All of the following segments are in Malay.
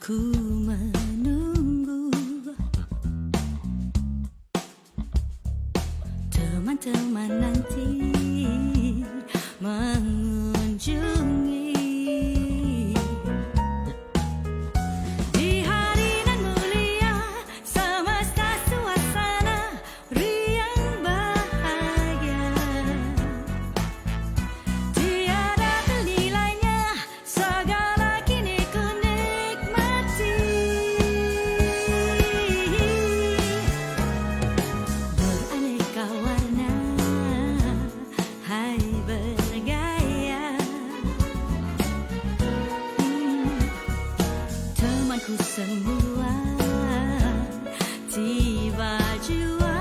Ku menunggu teman-teman nanti mengunjungi. Di hari nan mulia, semesta suasana riang bahagia. Tiada ternilainya segala kini ku nikmati. Beraneka warna, hai bergaya. Temanku semua tiba jua.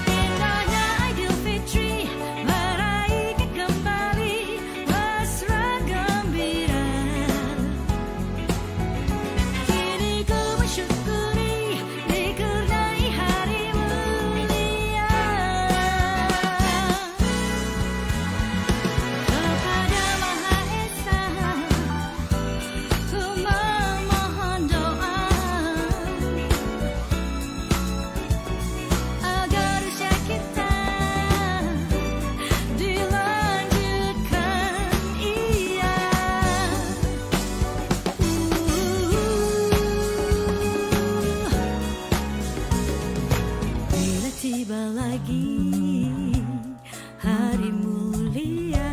Indahnya Aidilfitri meraihkan kembali mesra gembira. Kini ku mensyukuri dikurniai hari mulia. Kepada Maha Esa ku memohon doa agar usia kita dilanjutkan ia. Bila tiba lagi hari mulia,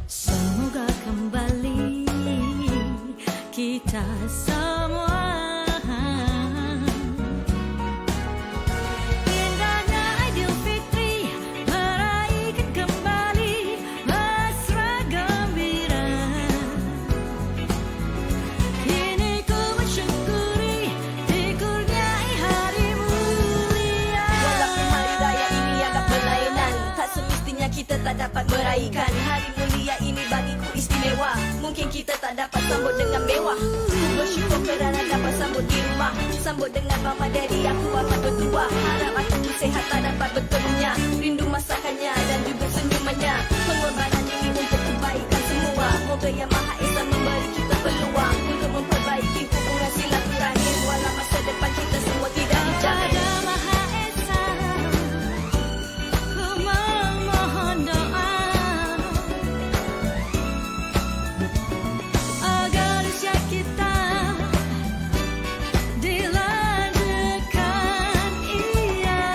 semoga kembali kita semua. Indahnya Aidilfitri meraihkan kembali mesra gembira. Kini ku mensyukuri dikurniai hari mulia. Walaupun hari raya ini agak berlainan, tak semestinya kita tak dapat meraihkan hari mulia ini bagiku istimewa. Mungkin kita tak dapat sambut dengan mewah, ku bersyukur kerana dapat sambut di rumah. Sambut dengan mama daddy aku amat berdua. Harap aku sehat tak dapat bertemunya, rindu masakannya dan juga senyumannya. Pengorbanan ini untuk kebaikan semua. Moga Yang Maha Esa memberi kita peluang untuk memperbaiki hubungan silaturahim, walau masa depan kita semua tidak dijamin. Pada Maha Esa ku memohon doa agar usia kita dilanjutkan ia.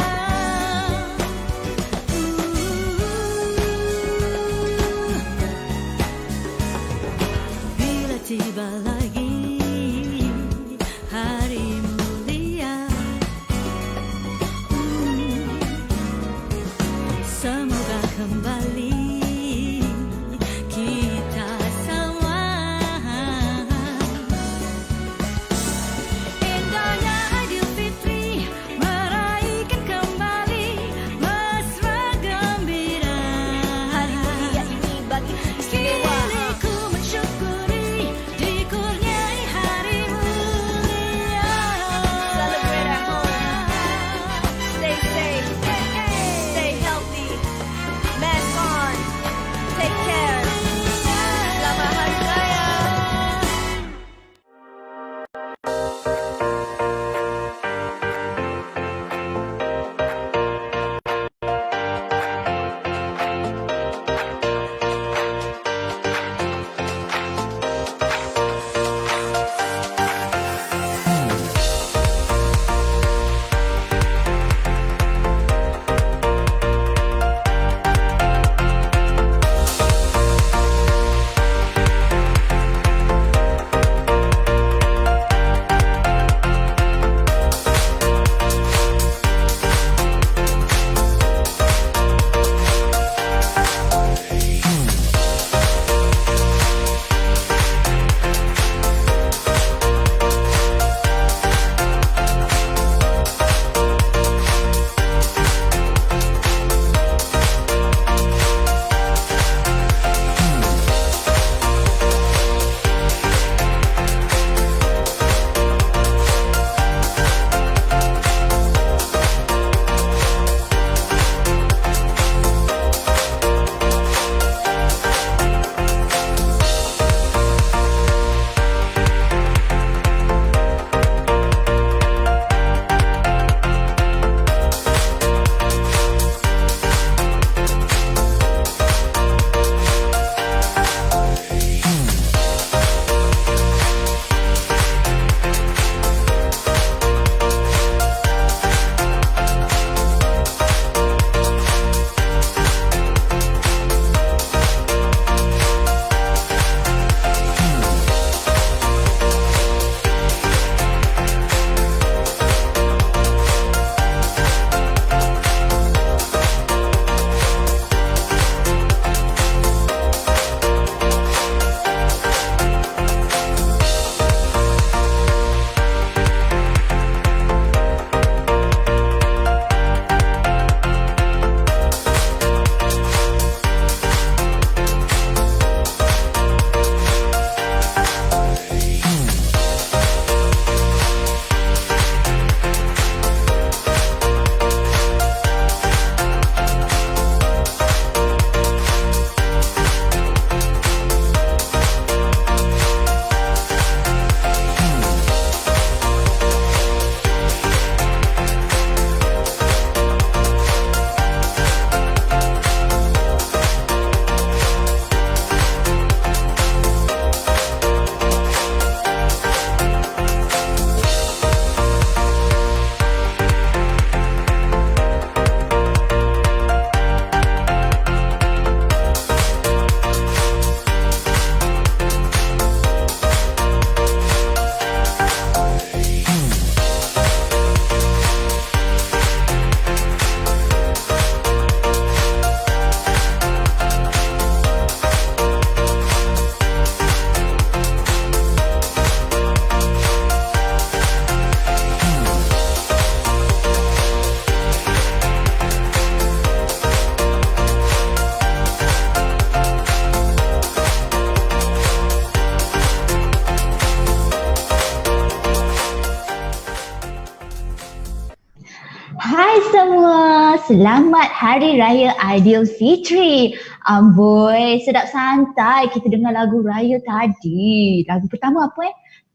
selamat Hari Raya Aidilfitri. Amboi, sedap santai kita dengar lagu raya tadi. Lagu pertama apa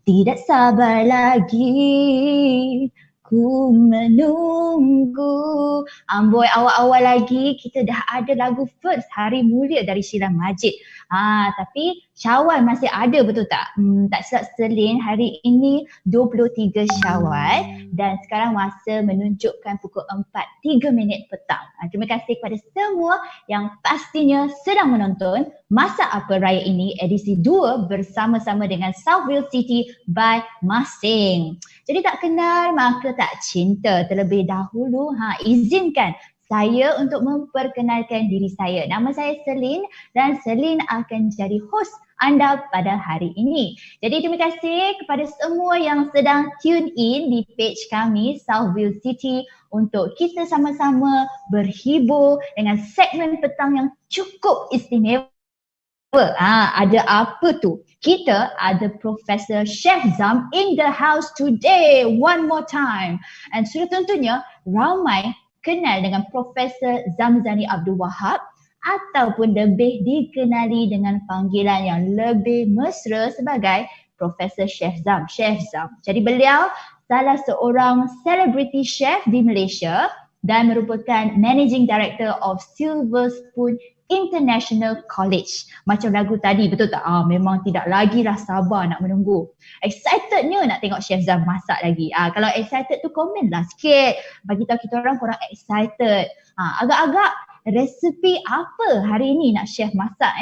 Tidak sabar lagi, ku menunggu. Amboi, awal-awal lagi kita dah ada lagu first Hari Mulia dari Sheila Majid. Tapi Syawal masih ada, betul tak? Tak silap Selin, hari ini 23 Syawal dan sekarang masa menunjukkan pukul 4.03 petang. Terima kasih kepada semua yang pastinya sedang menonton Masak Apa Raya ini edisi 2 bersama-sama dengan Southville City by Masing. Jadi tak kenal maka tak cinta. Terlebih dahulu izinkan saya untuk memperkenalkan diri saya. Nama saya Selin dan Selin akan jadi host anda pada hari ini. Jadi terima kasih kepada semua yang sedang tune in di page kami Southville City untuk kita sama-sama berhibur dengan segmen petang yang cukup istimewa. Ada apa tu? Kita ada Profesor Chef Zam in the house today one more time. And sudah tentunya ramai kenal dengan Profesor Zamzani Abdul Wahab ataupun lebih dikenali dengan panggilan yang lebih mesra sebagai Profesor Chef Zam. Chef Zam. Jadi beliau salah seorang celebrity chef di Malaysia dan merupakan Managing Director of Silver Spoon International College. Macam lagu tadi, betul tak? Memang tidak lagi lah sabar nak menunggu. Excitednya nak tengok Chef Zam masak lagi. Kalau excited tu komen lah sikit. Bagi tahu kita orang korang excited. Agak-agak resepi apa hari ini nak Chef masak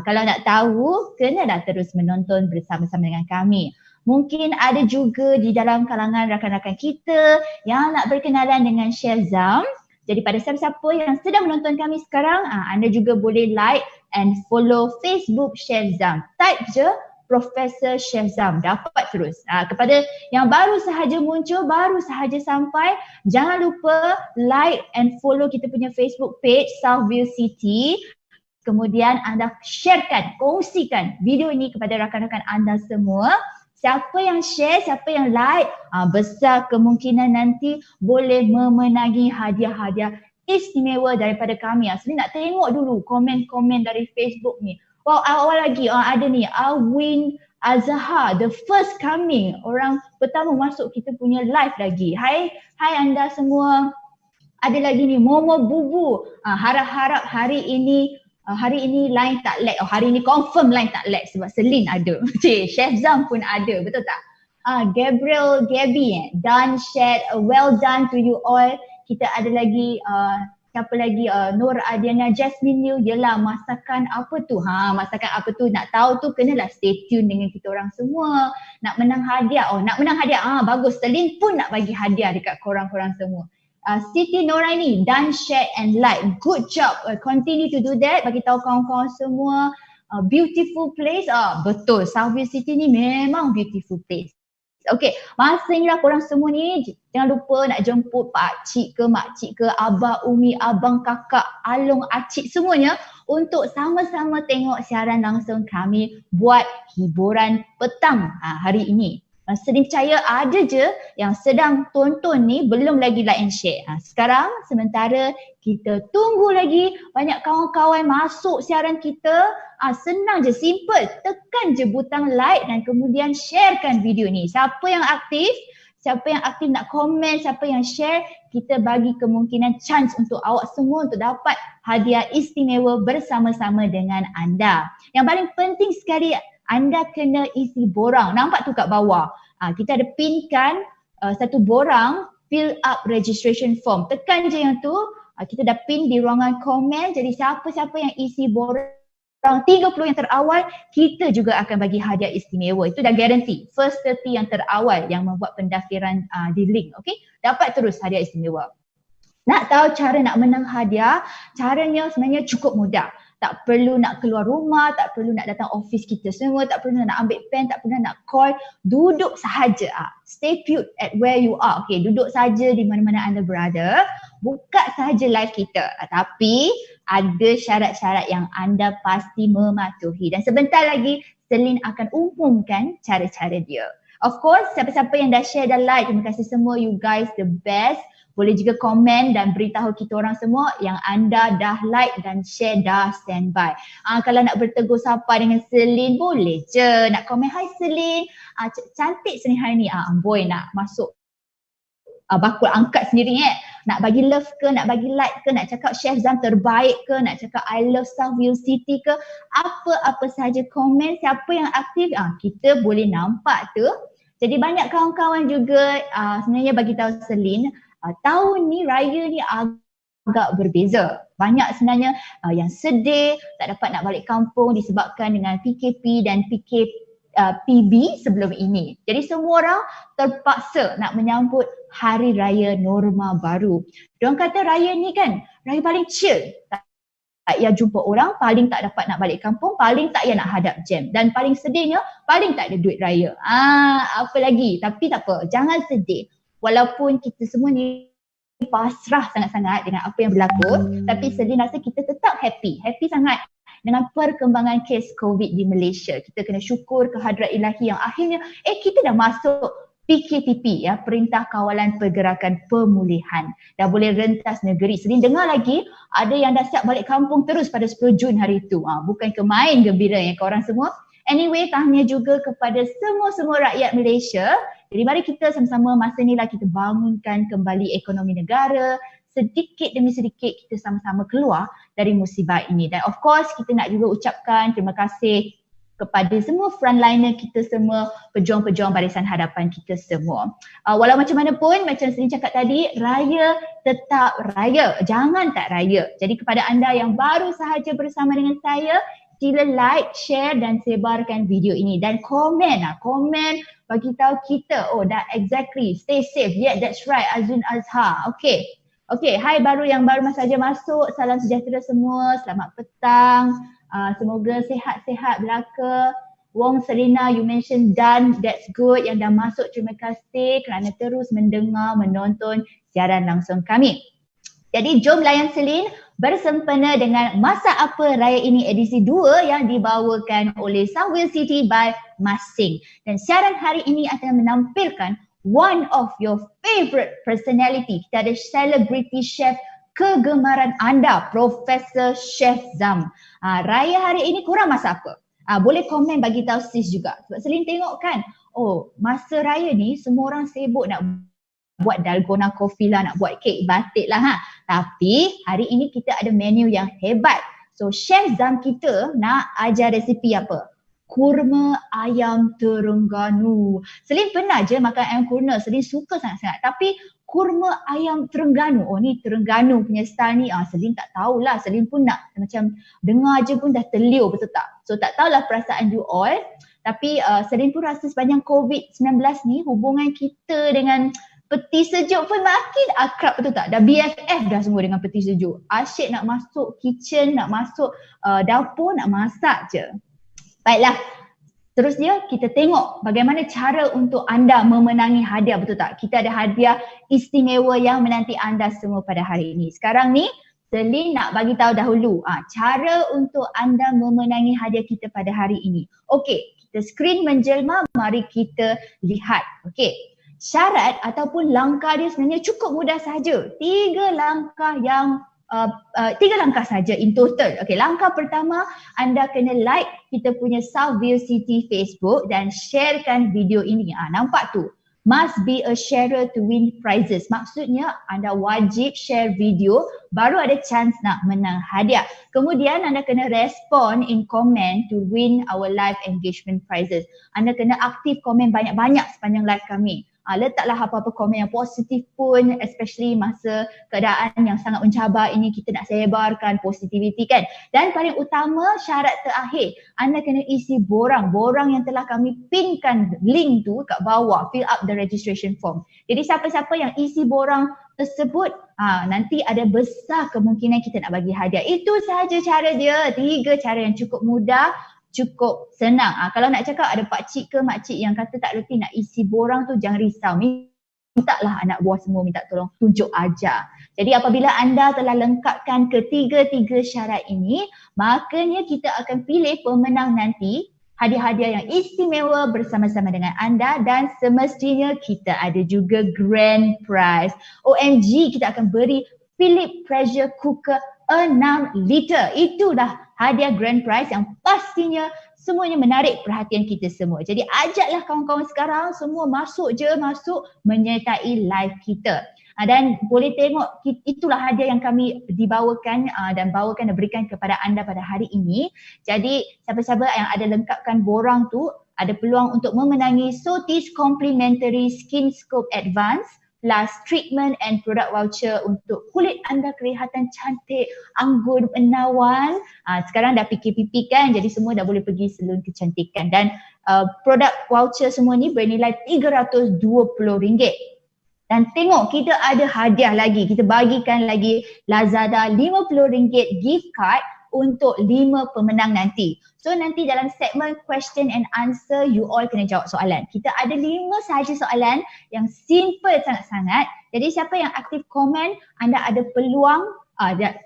Kalau nak tahu, kenalah terus menonton bersama-sama dengan kami. Mungkin ada juga di dalam kalangan rakan-rakan kita yang nak berkenalan dengan Chef Zam. Jadi pada siapa-siapa yang sedang menonton kami sekarang, anda juga boleh like and follow Facebook Chef Zam. Type je Profesor Chef Zam, dapat terus. Kepada yang baru sahaja muncul, baru sahaja sampai, jangan lupa like and follow kita punya Facebook page Southville City. Kemudian anda sharekan, kongsikan video ini kepada rakan-rakan anda semua. Siapa yang share, siapa yang like, besar kemungkinan nanti boleh memenangi hadiah-hadiah istimewa daripada kami. Jadi nak tengok dulu komen-komen dari Facebook ni. Wow, awal lagi ada ni Awin Azhar, the first coming, orang pertama masuk kita punya live lagi. Hai anda semua. Ada lagi ni Momo Bubu, harap-harap hari ini line tak lag. Hari ini confirm line tak lag sebab Selin ada. Chef Zam pun ada, betul tak? Gabriel Gabby, done shared, well done to you all. Kita ada lagi siapa lagi? Nur Adiana Jasmine Liu. Yelah, masakan apa tu? Masakan apa tu? Nak tahu tu kenalah stay tune dengan kita orang semua. Nak menang hadiah. Nak menang hadiah. Bagus. Selin pun nak bagi hadiah dekat korang-korang semua. Siti Noraini, done, share and like. Good job. Continue to do that. Bagi tahu kawan-kawan semua. Beautiful place. Betul. Southville City ni memang beautiful place. Okay, masa inilah korang semua ni jangan lupa nak jemput pakcik ke, makcik ke, abah, umi, abang, kakak, along, acik semuanya untuk sama-sama tengok siaran langsung kami buat hiburan petang hari ini. Selin percaya ada je yang sedang tonton ni belum lagi like and share. Sekarang sementara kita tunggu lagi banyak kawan-kawan masuk siaran kita. Senang je, simple. Tekan je butang like dan kemudian sharekan video ni. Siapa yang aktif nak komen, siapa yang share, kita bagi kemungkinan chance untuk awak semua untuk dapat hadiah istimewa bersama-sama dengan anda. Yang paling penting sekali, anda kena isi borang. Nampak tu kat bawah. Kita ada pinkan satu borang fill up registration form. Tekan je yang tu. Kita dah pin di ruangan komen. Jadi siapa-siapa yang isi borang 30 yang terawal, kita juga akan bagi hadiah istimewa. Itu dah guarantee. First 30 yang terawal yang membuat pendaftaran di link. Okay? Dapat terus hadiah istimewa. Nak tahu cara nak menang hadiah? Caranya sebenarnya cukup mudah. Tak perlu nak keluar rumah, tak perlu nak datang office kita semua, tak perlu nak ambil pen, tak perlu nak call. Duduk sahaja. Stay put at where you are. Okay, duduk saja di mana-mana anda berada. Buka sahaja live kita. Tapi ada syarat-syarat yang anda pasti mematuhi. Dan sebentar lagi Selin akan umumkan cara-cara dia. Of course, siapa-siapa yang dah share dan like, terima kasih semua, you guys the best. Boleh juga komen dan beritahu kita orang semua yang anda dah like dan share, dah standby. Kalau nak bertegur sapa dengan Selin, boleh je. Nak komen, hai Selin, cantik Selin hari ni. Amboi nak masuk bakul angkat sendiri nak bagi love ke, nak bagi like ke, nak cakap Chef Zam terbaik ke, nak cakap I love Southview City ke, apa-apa sahaja komen, siapa yang aktif kita boleh nampak tu. Jadi banyak kawan-kawan juga sebenarnya bagi tahu Selin, tahun ni raya ni agak berbeza. Banyak sebenarnya yang sedih tak dapat nak balik kampung disebabkan dengan PKP dan PB sebelum ini. Jadi semua orang terpaksa nak menyambut Hari Raya Norma Baru. Diorang kata raya ni kan, raya paling chill. Tak payah jumpa orang, paling tak dapat nak balik kampung, paling tak payah nak hadap jam. Dan paling sedihnya, paling tak ada duit raya. Apa lagi? Tapi tak apa, jangan sedih. Walaupun kita semua ni pasrah sangat-sangat dengan apa yang berlaku, tapi Selin rasa kita tetap happy sangat dengan perkembangan kes COVID di Malaysia. Kita kena syukur kehadrat ilahi yang akhirnya kita dah masuk PKPP, Perintah Kawalan Pergerakan Pemulihan. Dah boleh rentas negeri. Selin dengar lagi ada yang dah siap balik kampung terus pada 10 Jun hari itu. Bukan kemain gembira korang semua. Anyway, tahniah juga kepada semua rakyat Malaysia. Jadi mari kita sama-sama masa ni lah kita bangunkan kembali ekonomi negara. Sedikit demi sedikit kita sama-sama keluar dari musibah ini. Dan of course kita nak juga ucapkan terima kasih kepada semua frontliner kita semua, pejuang-pejuang barisan hadapan kita semua. Walau macam mana pun, macam Selin cakap tadi, raya tetap raya. Jangan tak raya. Jadi kepada anda yang baru sahaja bersama dengan saya, sila like, share dan sebarkan video ini. Dan komen bagi tahu kita, dah exactly, stay safe. Yeah, that's right, Azun Azhar. Okay, hai yang baru saja masuk, salam sejahtera semua, selamat petang. Semoga sihat-sihat belaka. Wong Selina, you mention done, that's good. Yang dah masuk, terima kasih kerana terus mendengar, menonton siaran langsung kami. Jadi jom layan Selin bersempena dengan Masa Apa Raya Ini edisi 2 yang dibawakan oleh Southview City by Masing. Dan siaran hari ini akan menampilkan one of your favorite personality. Kita ada celebrity chef kegemaran anda, Profesor Chef Zam. Raya hari ini korang masak apa? Boleh komen bagi tahu sis juga. Sebab Selin tengok kan, masa raya ni semua orang sibuk nak buat dalgona coffee lah, nak buat kek batik lah Tapi hari ini kita ada menu yang hebat. So Chef Zam kita nak ajar resipi apa? Kurma ayam Terengganu. Selin pernah je makan ayam kurma, Selin suka sangat-sangat. Tapi kurma ayam Terengganu, ni Terengganu punya style ni, Selin tak tahulah. Selin pun nak macam dengar je pun dah terliur, betul tak? So tak tahulah perasaan you all. Tapi Selin pun rasa sepanjang COVID-19 ni hubungan kita dengan peti sejuk pun makin akrab, betul tak? Dah BFF dah semua dengan peti sejuk. Asyik nak masuk kitchen, nak masuk dapur, nak masak je. Baiklah, terusnya kita tengok bagaimana cara untuk anda memenangi hadiah, betul tak? Kita ada hadiah istimewa yang menanti anda semua pada hari ini. Sekarang ni, Selin nak bagi tahu dahulu cara untuk anda memenangi hadiah kita pada hari ini. Okey, kita skrin menjelma, mari kita lihat. Okey, syarat ataupun langkah dia sebenarnya cukup mudah saja. Tiga langkah saja in total. Okey, langkah pertama, anda kena like kita punya Southview City Facebook dan sharekan video ini. Nampak tu? Must be a sharer to win prizes. Maksudnya anda wajib share video baru ada chance nak menang hadiah. Kemudian anda kena respond in comment to win our live engagement prizes. Anda kena aktif komen banyak-banyak sepanjang live kami. Letaklah apa-apa komen yang positif pun, especially masa keadaan yang sangat mencabar ini, kita nak sebarkan positivity kan. Dan paling utama, syarat terakhir, anda kena isi borang yang telah kami pinkan link tu kat bawah, fill up the registration form. Jadi siapa-siapa yang isi borang tersebut, nanti ada besar kemungkinan kita nak bagi hadiah. Itu sahaja cara dia, 3 cara yang cukup mudah, cukup senang. Kalau nak cakap ada pakcik ke makcik yang kata tak reti nak isi borang tu, jangan risau. Mintalah anak buah semua minta tolong tunjuk ajar. Jadi apabila anda telah lengkapkan ketiga-tiga syarat ini, makanya kita akan pilih pemenang nanti hadiah-hadiah yang istimewa bersama-sama dengan anda dan semestinya kita ada juga grand prize. OMG, kita akan beri Philips Pressure Cooker 6 liter. Itulah hadiah grand prize yang pastinya semuanya menarik perhatian kita semua. Jadi ajaklah kawan-kawan sekarang semua masuk menyertai live kita. Dan boleh tengok itulah hadiah yang kami dibawakan dan berikan kepada anda pada hari ini. Jadi siapa-siapa yang ada lengkapkan borang tu ada peluang untuk memenangi Sotis Complimentary Skin Scope Advance plus treatment and product voucher untuk kulit anda kelihatan cantik, anggun, menawan. Sekarang dah PKPP kan, jadi semua dah boleh pergi salon kecantikan dan produk voucher semua ni bernilai RM320. Dan tengok kita ada hadiah lagi, kita bagikan lagi Lazada RM50 gift card untuk 5 pemenang nanti. So nanti dalam segmen question and answer you all kena jawab soalan. Kita ada 5 sahaja soalan yang simple sangat-sangat. Jadi siapa yang aktif komen, anda ada peluang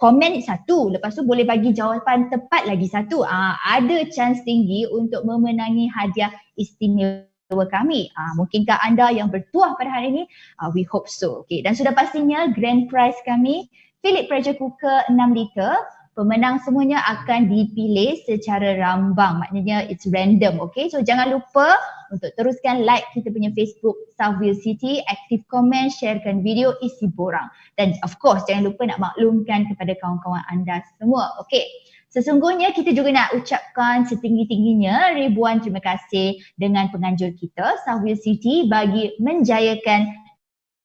komen satu, lepas tu boleh bagi jawapan tepat lagi satu. Ada chance tinggi untuk memenangi hadiah istimewa kami. Mungkinkah anda yang bertuah pada hari ini? We hope so. Okay. Dan sudah pastinya grand prize kami Philips Pressure Cooker 6 liter. Pemenang semuanya akan dipilih secara rambang. Maknanya it's random. Okay. So jangan lupa untuk teruskan like kita punya Facebook Southville City, aktif komen, sharekan video isi borang. Dan of course jangan lupa nak maklumkan kepada kawan-kawan anda semua. Okay. Sesungguhnya kita juga nak ucapkan setinggi-tingginya ribuan terima kasih dengan penganjur kita Southville City bagi menjayakan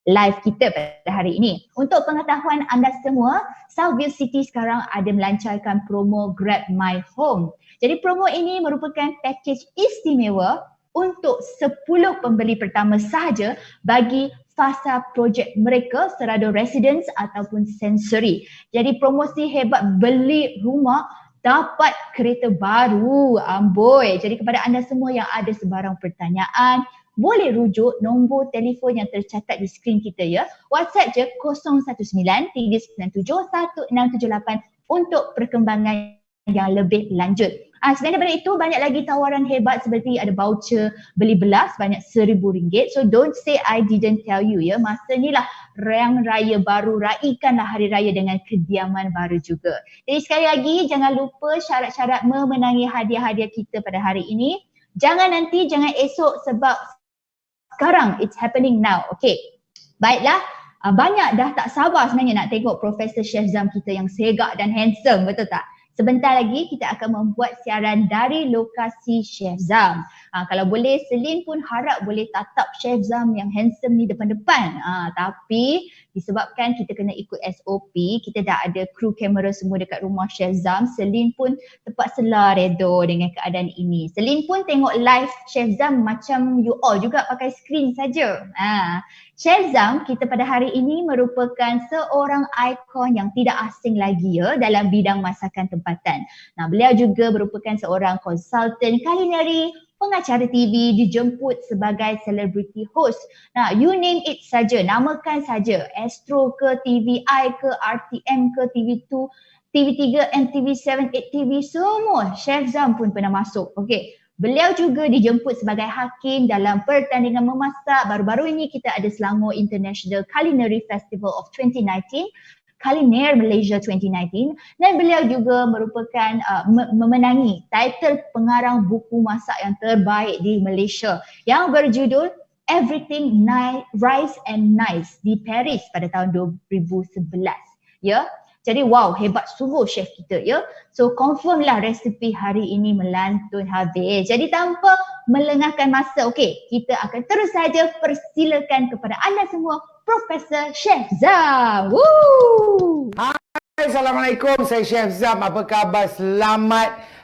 live kita pada hari ini. Untuk pengetahuan anda semua, Southville City sekarang ada melancarkan promo Grab My Home. Jadi promo ini merupakan package istimewa untuk 10 pembeli pertama sahaja bagi fasa projek mereka serada residence ataupun sensory. Jadi promosi hebat beli rumah dapat kereta baru. Amboi. Jadi kepada anda semua yang ada sebarang pertanyaan, boleh rujuk nombor telefon yang tercatat di skrin kita ya. WhatsApp je 019-397-1678 untuk perkembangan yang lebih lanjut. Selain daripada itu, banyak lagi tawaran hebat seperti ada voucher beli belah sebanyak RM1,000. So don't say I didn't tell you ya. Masa ni lah Rayang Raya baru, raikanlah hari raya dengan kediaman baru juga. Jadi sekali lagi jangan lupa syarat-syarat memenangi hadiah-hadiah kita pada hari ini. Jangan nanti, jangan esok sebab sekarang it's happening now. Okay. Baiklah. Banyak dah tak sabar sebenarnya nak tengok Profesor Chef Zam kita yang segak dan handsome, betul tak? Sebentar lagi kita akan membuat siaran dari lokasi Chef Zam. Kalau boleh Selin pun harap boleh tatap Chef Zam yang handsome ni depan-depan. Tapi disebabkan kita kena ikut SOP, kita dah ada kru kamera semua dekat rumah Chef Zam. Selin pun terpaksa redha dengan keadaan ini. Selin pun tengok live Chef Zam macam you all juga pakai skrin saja. Chef Zam kita pada hari ini merupakan seorang ikon yang tidak asing lagi ya dalam bidang masakan tempatan. Beliau juga merupakan seorang konsultan kulineri, pengacara TV, dijemput sebagai celebrity host. You name it saja, namakan saja. Astro ke, TVI ke, RTM ke, TV2, TV3, MTV7, 8TV, semua Chef Zam pun pernah masuk. Okay. Beliau juga dijemput sebagai hakim dalam pertandingan memasak. Baru-baru ini kita ada Selangor International Culinary Festival of 2019, Culinaire Malaysia 2019, dan beliau juga merupakan memenangi title pengarang buku masak yang terbaik di Malaysia yang berjudul Everything Rice and Nice di Paris pada tahun 2011. Ya. Jadi wow, hebat sungguh chef kita ya. So confirm lah resepi hari ini melantun habis. Jadi tanpa melengahkan masa, okey, kita akan terus saja persilakan kepada anda semua Profesor Chef Zam. Woo! Hai, Assalamualaikum. Saya Chef Zam. Apa khabar? Selamat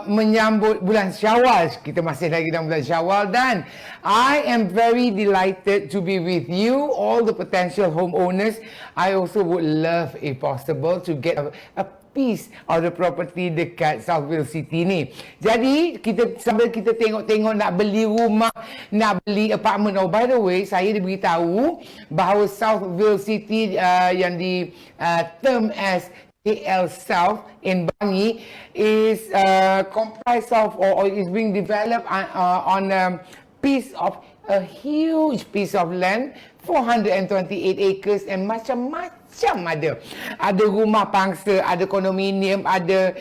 menyambut bulan Syawal. Kita masih lagi dalam bulan Syawal dan I am very delighted to be with you, all the potential homeowners. I also would love, if possible, to get a piece of the property dekat Southville City ni. Jadi sambil kita tengok-tengok nak beli rumah, nak beli apartment. Oh by the way, saya diberitahu bahawa Southville City yang di term as KL South in Bangi is comprised of or is being developed on a huge piece of land, 428 acres, and macam-macam ada. Ada rumah pangsa, ada kondominium, ada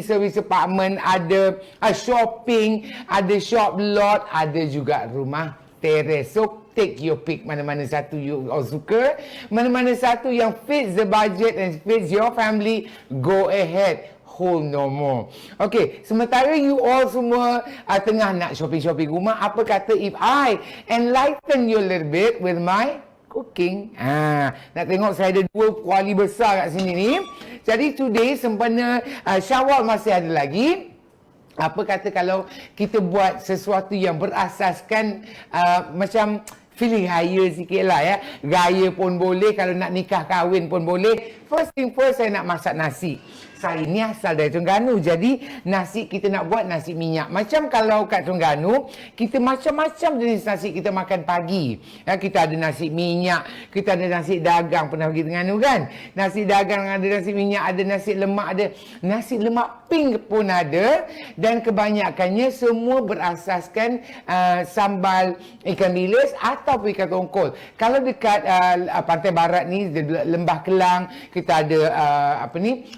service apartment, ada shopping, ada shop lot, ada juga rumah teres. So take your pick, mana-mana satu you all suka, mana-mana satu yang fits the budget and fits your family, go ahead. Hold no more. Okay, sementara you all semua tengah nak shopping-shopping rumah, apa kata if I enlighten you a little bit with my cooking? Nak tengok saya ada 2 kuali besar kat sini ni. Jadi today sempena Syawal masih ada lagi. Apa kata kalau kita buat sesuatu yang berasaskan macam feeling raya sikit lah ya. Raya pun boleh, kalau nak nikah kahwin pun boleh. First thing first, saya nak masak nasi. Saya ni asal dari Terengganu, jadi nasi kita nak buat nasi minyak. Macam kalau kat Terengganu, kita macam-macam jenis nasi kita makan pagi. Ya, kita ada nasi minyak, kita ada nasi dagang, pernah pergi Terengganu kan? Nasi dagang ada, nasi minyak ada, nasi lemak ada, nasi lemak pink pun ada, dan kebanyakannya semua berasaskan sambal ikan bilis atau ikan tongkol. Kalau dekat pantai barat ni, Lembah Kelang, kita ada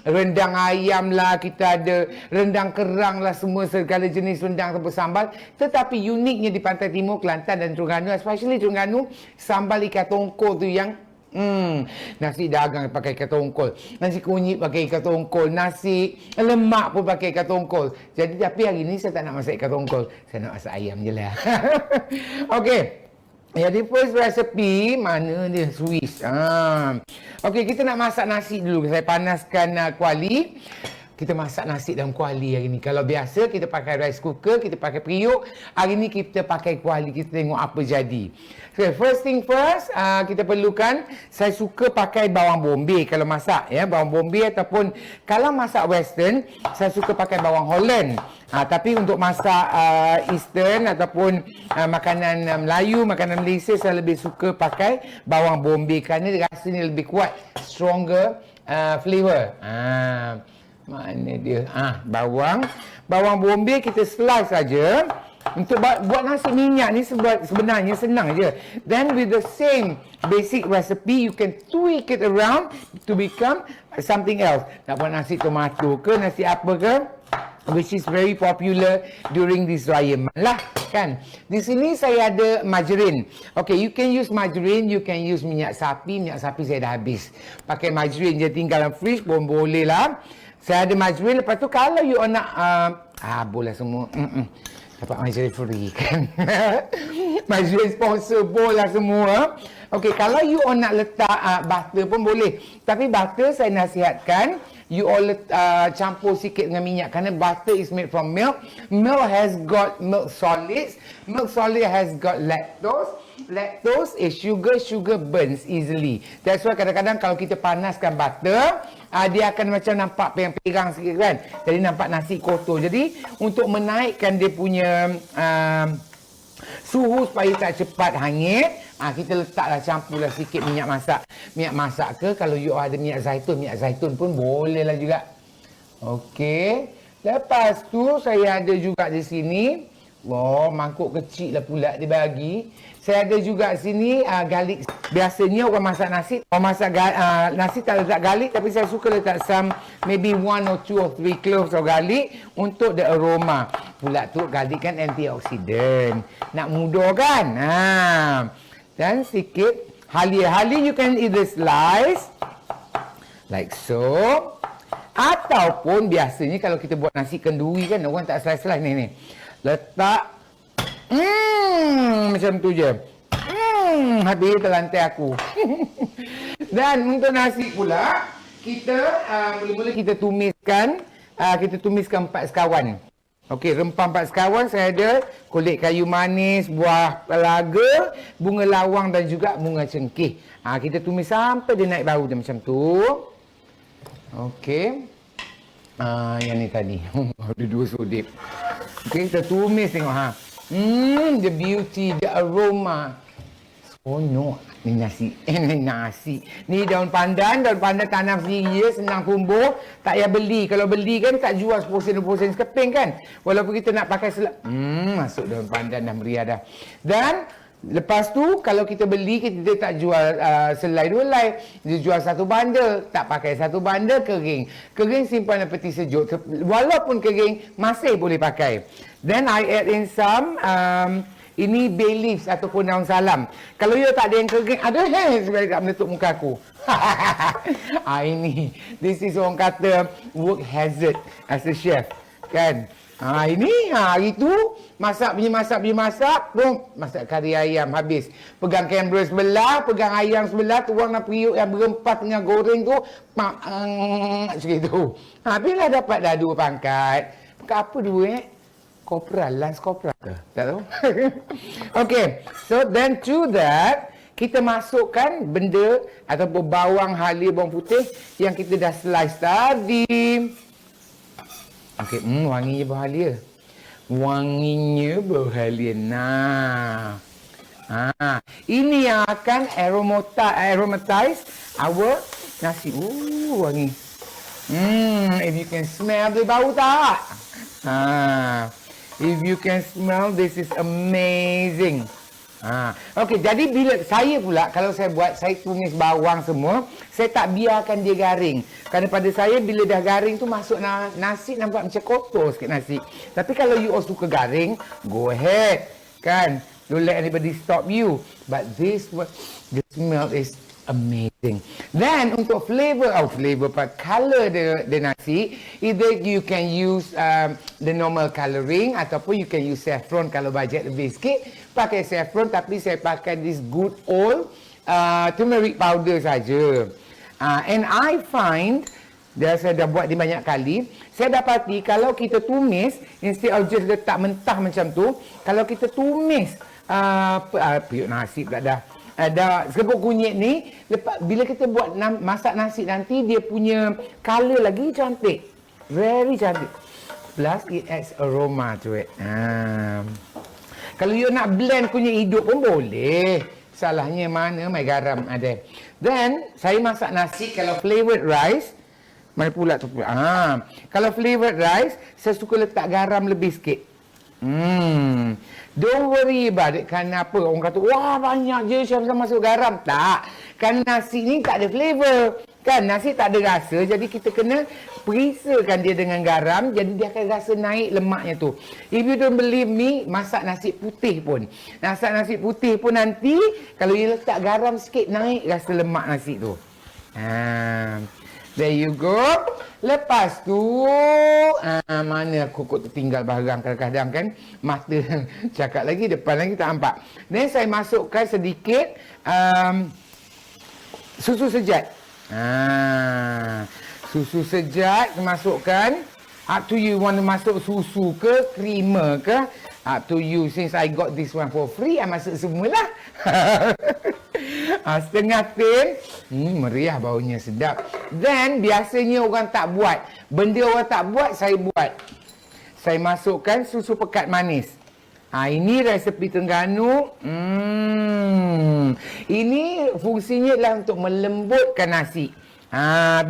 rendang ayam lah, kita ada rendang kerang lah, semua segala jenis rendang tanpa sambal. Tetapi uniknya di pantai timur Kelantan dan Terengganu, especially Terengganu, sambal ikan tongkol tu yang nasi dagang pakai ikan tongkol, nasi kunyit pakai ikan tongkol, nasi lemak pun pakai ikan tongkol. Jadi tapi hari ni saya tak nak masak ikan tongkol, saya nak masak ayam je lah. Okay, jadi first recipe mana dia, Swiss. Okey, kita nak masak nasi dulu. Saya panaskan kuali. Kita masak nasi dalam kuali hari ni. Kalau biasa kita pakai rice cooker, kita pakai periuk. Hari ni kita pakai kuali. Kita tengok apa jadi. So, first thing first, kita perlukan, saya suka pakai bawang bombay kalau masak ya, bawang bombay, ataupun kalau masak western, saya suka pakai bawang Holland. Tapi untuk masak Eastern ataupun makanan Melayu, makanan Malaysia, saya lebih suka pakai bawang bombay kerana rasanya lebih kuat, stronger flavor. Mana dia? Bawang bombay kita slice saja. Untuk buat nasi minyak ni sebenarnya senang je. Then with the same basic recipe, you can tweak it around to become something else. Nak buat nasi tomato ke, nasi apa ke, which is very popular during this raya lah kan. Di sini saya ada margarine. Okay, you can use margarine, you can use minyak sapi. Minyak sapi saya dah habis. Pakai margarine je, tinggal dalam fridge pun boleh lah. Saya ada margarine. Lepas tu kalau you nak boleh semua. Dapat margarine free kan. Margarine sponsor boleh semua. Okay, kalau you nak letak butter pun boleh. Tapi butter saya nasihatkan you all campur sikit dengan minyak, kerana butter is made from milk. Milk has got milk solids. Milk solid has got lactose. Lactose is sugar burns easily. That's why kadang-kadang kalau kita panaskan butter, dia akan macam nampak pirang sikit kan. Jadi nampak nasi kotor. Jadi untuk menaikkan dia punya suhu supaya tak cepat hangit, kita letaklah, campurlah sikit minyak masak. Minyak masak ke, kalau you ada minyak zaitun pun boleh lah juga. Okey. Lepas tu saya ada juga di sini, mangkuk kecil lah pula dia bagi. Saya ada juga sini garlic. Biasanya orang masak nasi, nasi tak letak garlic, tapi saya suka letak maybe 1 or 2 or 3 cloves of garlic untuk the aroma. Pula tu garlic kan antioksidan. Nak mudah kan? Dan sikit halia you can either slice like so, ataupun biasanya kalau kita buat nasi kenduri kan, orang tak slice ni. Letak macam tu je. Habis terlantai aku. Dan untuk nasi pula, kita mula-mula kita tumiskan 4 sekawan. Okey, rempah 4 sekawan saya ada kulit kayu manis, buah pelaga, bunga lawang dan juga bunga cengkeh. Kita tumis sampai dia naik bau dia macam tu. Okey. Yang ni tadi. Ada 2 sodip. Okey, kita tumis tengok the beauty, the aroma. Oh no, ni nasi. Ni nasi. Ni daun pandan tanam sendiri je, senang tumbuh. Tak payah beli. Kalau beli kan tak jual 10% sekeping kan. Walaupun kita nak pakai masuk daun pandan dah meriah dah. Dan lepas tu kalau kita beli, kita tak jual selai 2 helai. Dia jual satu bundle. Tak pakai satu bundle, kering. Kering simpan dalam peti sejuk. Walaupun kering, masih boleh pakai. Then I add in some ini bay leaves ataupun daun salam. Kalau you tak ada yang kering, ada sebenarnya tak menutup muka aku. Ini. This is orang kata work hazard as a chef. Kan? Ini hari tu masak, boom, masak kari ayam habis. Pegang kamera sebelah, pegang ayam sebelah, tuang dalam periuk yang berempat tengah goreng tu, macam itu. Habislah dapat dah 2 pangkat. Pangkat apa 2 Kopral, Lance Kopral ke? Tak tahu. Okay, so then to that, kita masukkan benda ataupun bawang halia, bawang putih yang kita dah slice tadi. Okay, wanginya bawang halia. Wanginya bawang halia. Nah. Ini yang akan aromatize our nasi. Wangi. If you can smell the bau tak? If you can smell, this is amazing. Okey, jadi bila saya pula, kalau saya buat, saya tumis bawang semua, saya tak biarkan dia garing. Kerana pada saya, bila dah garing tu masuk nasi, nampak macam kotor sikit nasi. Tapi kalau you all suka garing, go ahead. Kan? Don't let anybody stop you. But this, the smell is amazing. Then untuk flavor color the nasi, either you can use the normal coloring ataupun you can use saffron kalau bajet lebih sikit. Pakai saffron, tapi saya pakai this good old turmeric powder saja. And I find, saya dah buat ni banyak kali, saya dapati kalau kita tumis, instead of just letak mentah macam tu, kalau kita tumis periuk nasi pula dah. Ada serbuk kunyit ni, bila kita buat masak nasi nanti, dia punya color lagi cantik. Very cantik. Plus, it adds aroma to it. Kalau you nak blend kunyit hidup pun boleh. Salahnya mana? Mai garam ada. Then, saya masak nasi, kalau flavored rice, mana pula tu pula? Kalau flavored rice, saya suka letak garam lebih sikit. Don't worry about it. Kenapa orang kata, wah banyak je chef masuk garam. Tak. Kan nasi ni tak ada flavor. Kan nasi tak ada rasa. Jadi kita kena perisakan dia dengan garam. Jadi dia akan rasa naik lemaknya tu. If you don't believe me, masak nasi putih pun. Masak nasi putih pun nanti, kalau you letak garam sikit, naik rasa lemak nasi tu. There you go. Lepas tu, mana kokok tertinggal barang kadang-kadang kan. Mata cakap lagi, depan lagi tak nampak. Then saya masukkan sedikit susu sejat. Susu sejat masukkan. Up to you want to masuk susu ke, creamer ke. Up to you. Since I got this one for free, I masuk semualah. Setengah tin. Meriah baunya, sedap. Then biasanya orang tak buat. Benda orang tak buat, saya buat. Saya masukkan susu pekat manis. Ini resepi Terengganu. Ini fungsinya adalah untuk melembutkan nasi.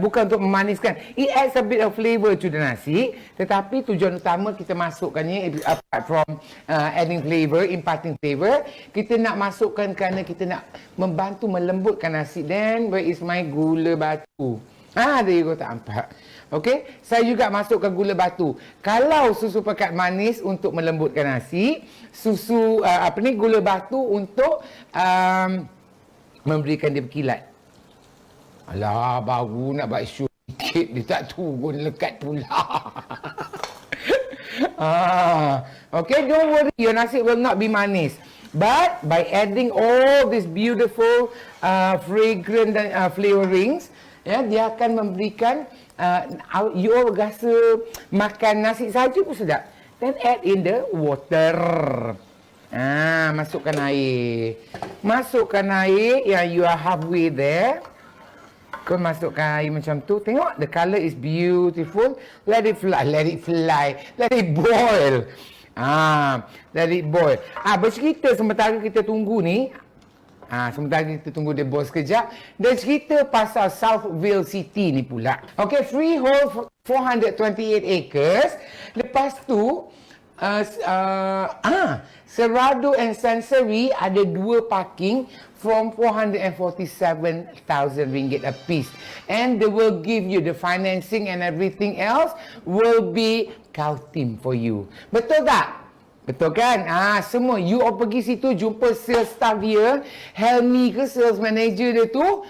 Bukan untuk memaniskan. It adds a bit of flavor to the nasi. Tetapi tujuan utama kita masukkannya, apart from adding flavor, imparting flavor, kita nak masukkan kerana kita nak membantu melembutkan nasi. Then where is my gula batu? There you go, tak nampak. Okay, saya juga masukkan gula batu. Kalau susu pekat manis untuk melembutkan nasi, susu gula batu untuk memberikan dia berkilat. Alah, baru nak buat show sikit, dia tak turun lekat pula. Okay, don't worry, your nasi will not be manis. But by adding all this beautiful fragrant flavorings, dia akan memberikan you all rasa makan nasi saja pun sedap. Then add in the water. Masukkan air. Masukkan air yang you are halfway there. Kau masukkan air macam tu. Tengok, the colour is beautiful. Let it fly, let it fly, let it boil. Let it boil. Bercerita sementara kita tunggu ni, Sementara kita tunggu dia bos sekejap. Dia cerita pasal Southville City ni pula. Okay, freehold 428 acres. Lepas tu, Serrado and Sensory ada 2 parking from 447,000 ringgit a piece. And they will give you the financing and everything else will be Kaltim for you. Betul tak? Betul kan? Semua you all pergi situ jumpa sales staff dia, Helmi ke sales manager dia tu,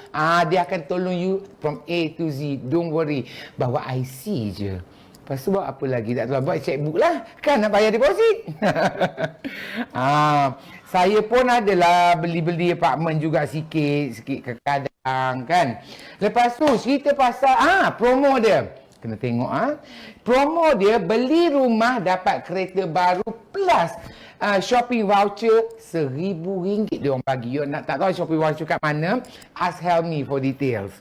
dia akan tolong you from A to Z. Don't worry. Bawa IC je. Lepas tu buat apa lagi? Tak tahu, buat checkbook lah. Kan nak bayar deposit. Saya pun adalah beli-beli apartment juga sikit kadang kan. Lepas tu cerita pasal promo dia. Kena tengok promo dia, beli rumah dapat kereta baru plus shopping voucher RM1,000 dia orang bagi. You nak tak tahu shopping voucher kat mana? Ask Helmi for details.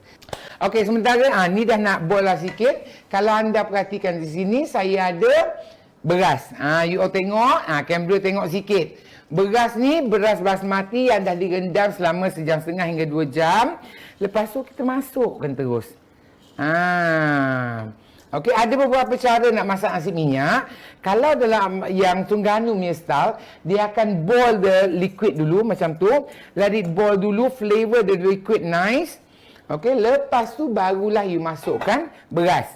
Okey, sementara ni dah nak bola sikit. Kalau anda perhatikan di sini, saya ada beras. You all tengok, kamera tengok sikit. Beras ni beras basmati yang dah direndam selama 1.5 jam hingga 2 jam. Lepas tu kita masukkan terus. Okey, ada beberapa cara nak masak nasi minyak. Kalau dalam yang Terengganu punya style, dia akan boil the liquid dulu macam tu. Let it boil dulu, flavor the liquid nice. Okey, lepas tu barulah you masukkan beras.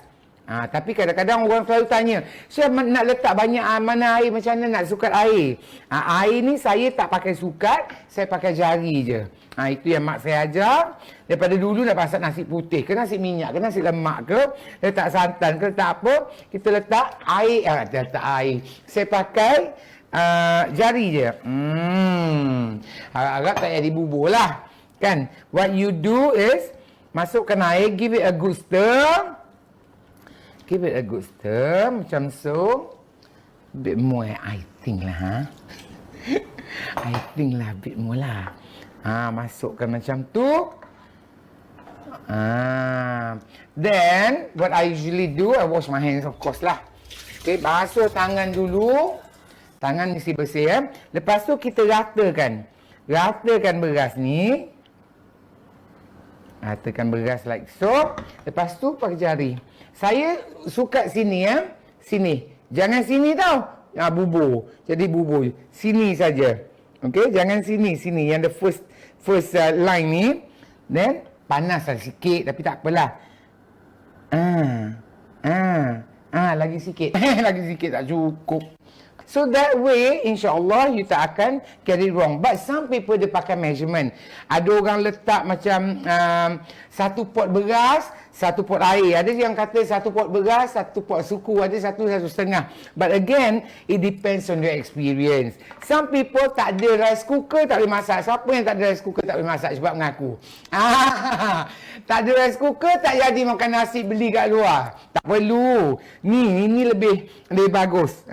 Tapi kadang-kadang orang selalu tanya, saya nak letak banyak mana air, macam mana nak sukat air? Air ni saya tak pakai sukat, saya pakai jari je. Itu yang mak saya ajar. Daripada dulu nak masak nasi putih ke nasi minyak ke nasi lemak ke, letak santan ke, letak apa, kita letak air, letak air. Saya pakai jari je. Harap tak payah dibubur lah. Kan? What you do is, masukkan air, give it a good stir. Give it a good stir, macam so. Bit more, I think lah. I think lah, bit more lah. Masukkan macam tu. Then, what I usually do, I wash my hands of course lah. Okay, basuh tangan dulu. Tangan mesti bersih. Lepas tu kita ratakan. Ratakan beras ni. Ratakan beras like so. Lepas tu pakai jari. Saya suka sini sini. Jangan sini tau. Bubur. Jadi bubur. Sini saja. Okey, jangan sini. Yang the first line ni. Then panaslah sikit tapi tak apalah. Lagi sikit. Lagi sikit tak cukup. So that way, insyaAllah, you tak akan get it wrong. But some people, dia pakai measurement. Ada orang letak macam 1 pot beras, 1 pot air. Ada yang kata 1 pot beras, 1 pot suku. Ada 1,5. But again, it depends on your experience. Some people tak ada rice cooker, tak boleh masak. Siapa yang tak ada rice cooker tak boleh masak? Sebab mengaku. Tak ada rice cooker, tak jadi makan nasi beli kat luar. Tak perlu. Ni lebih bagus.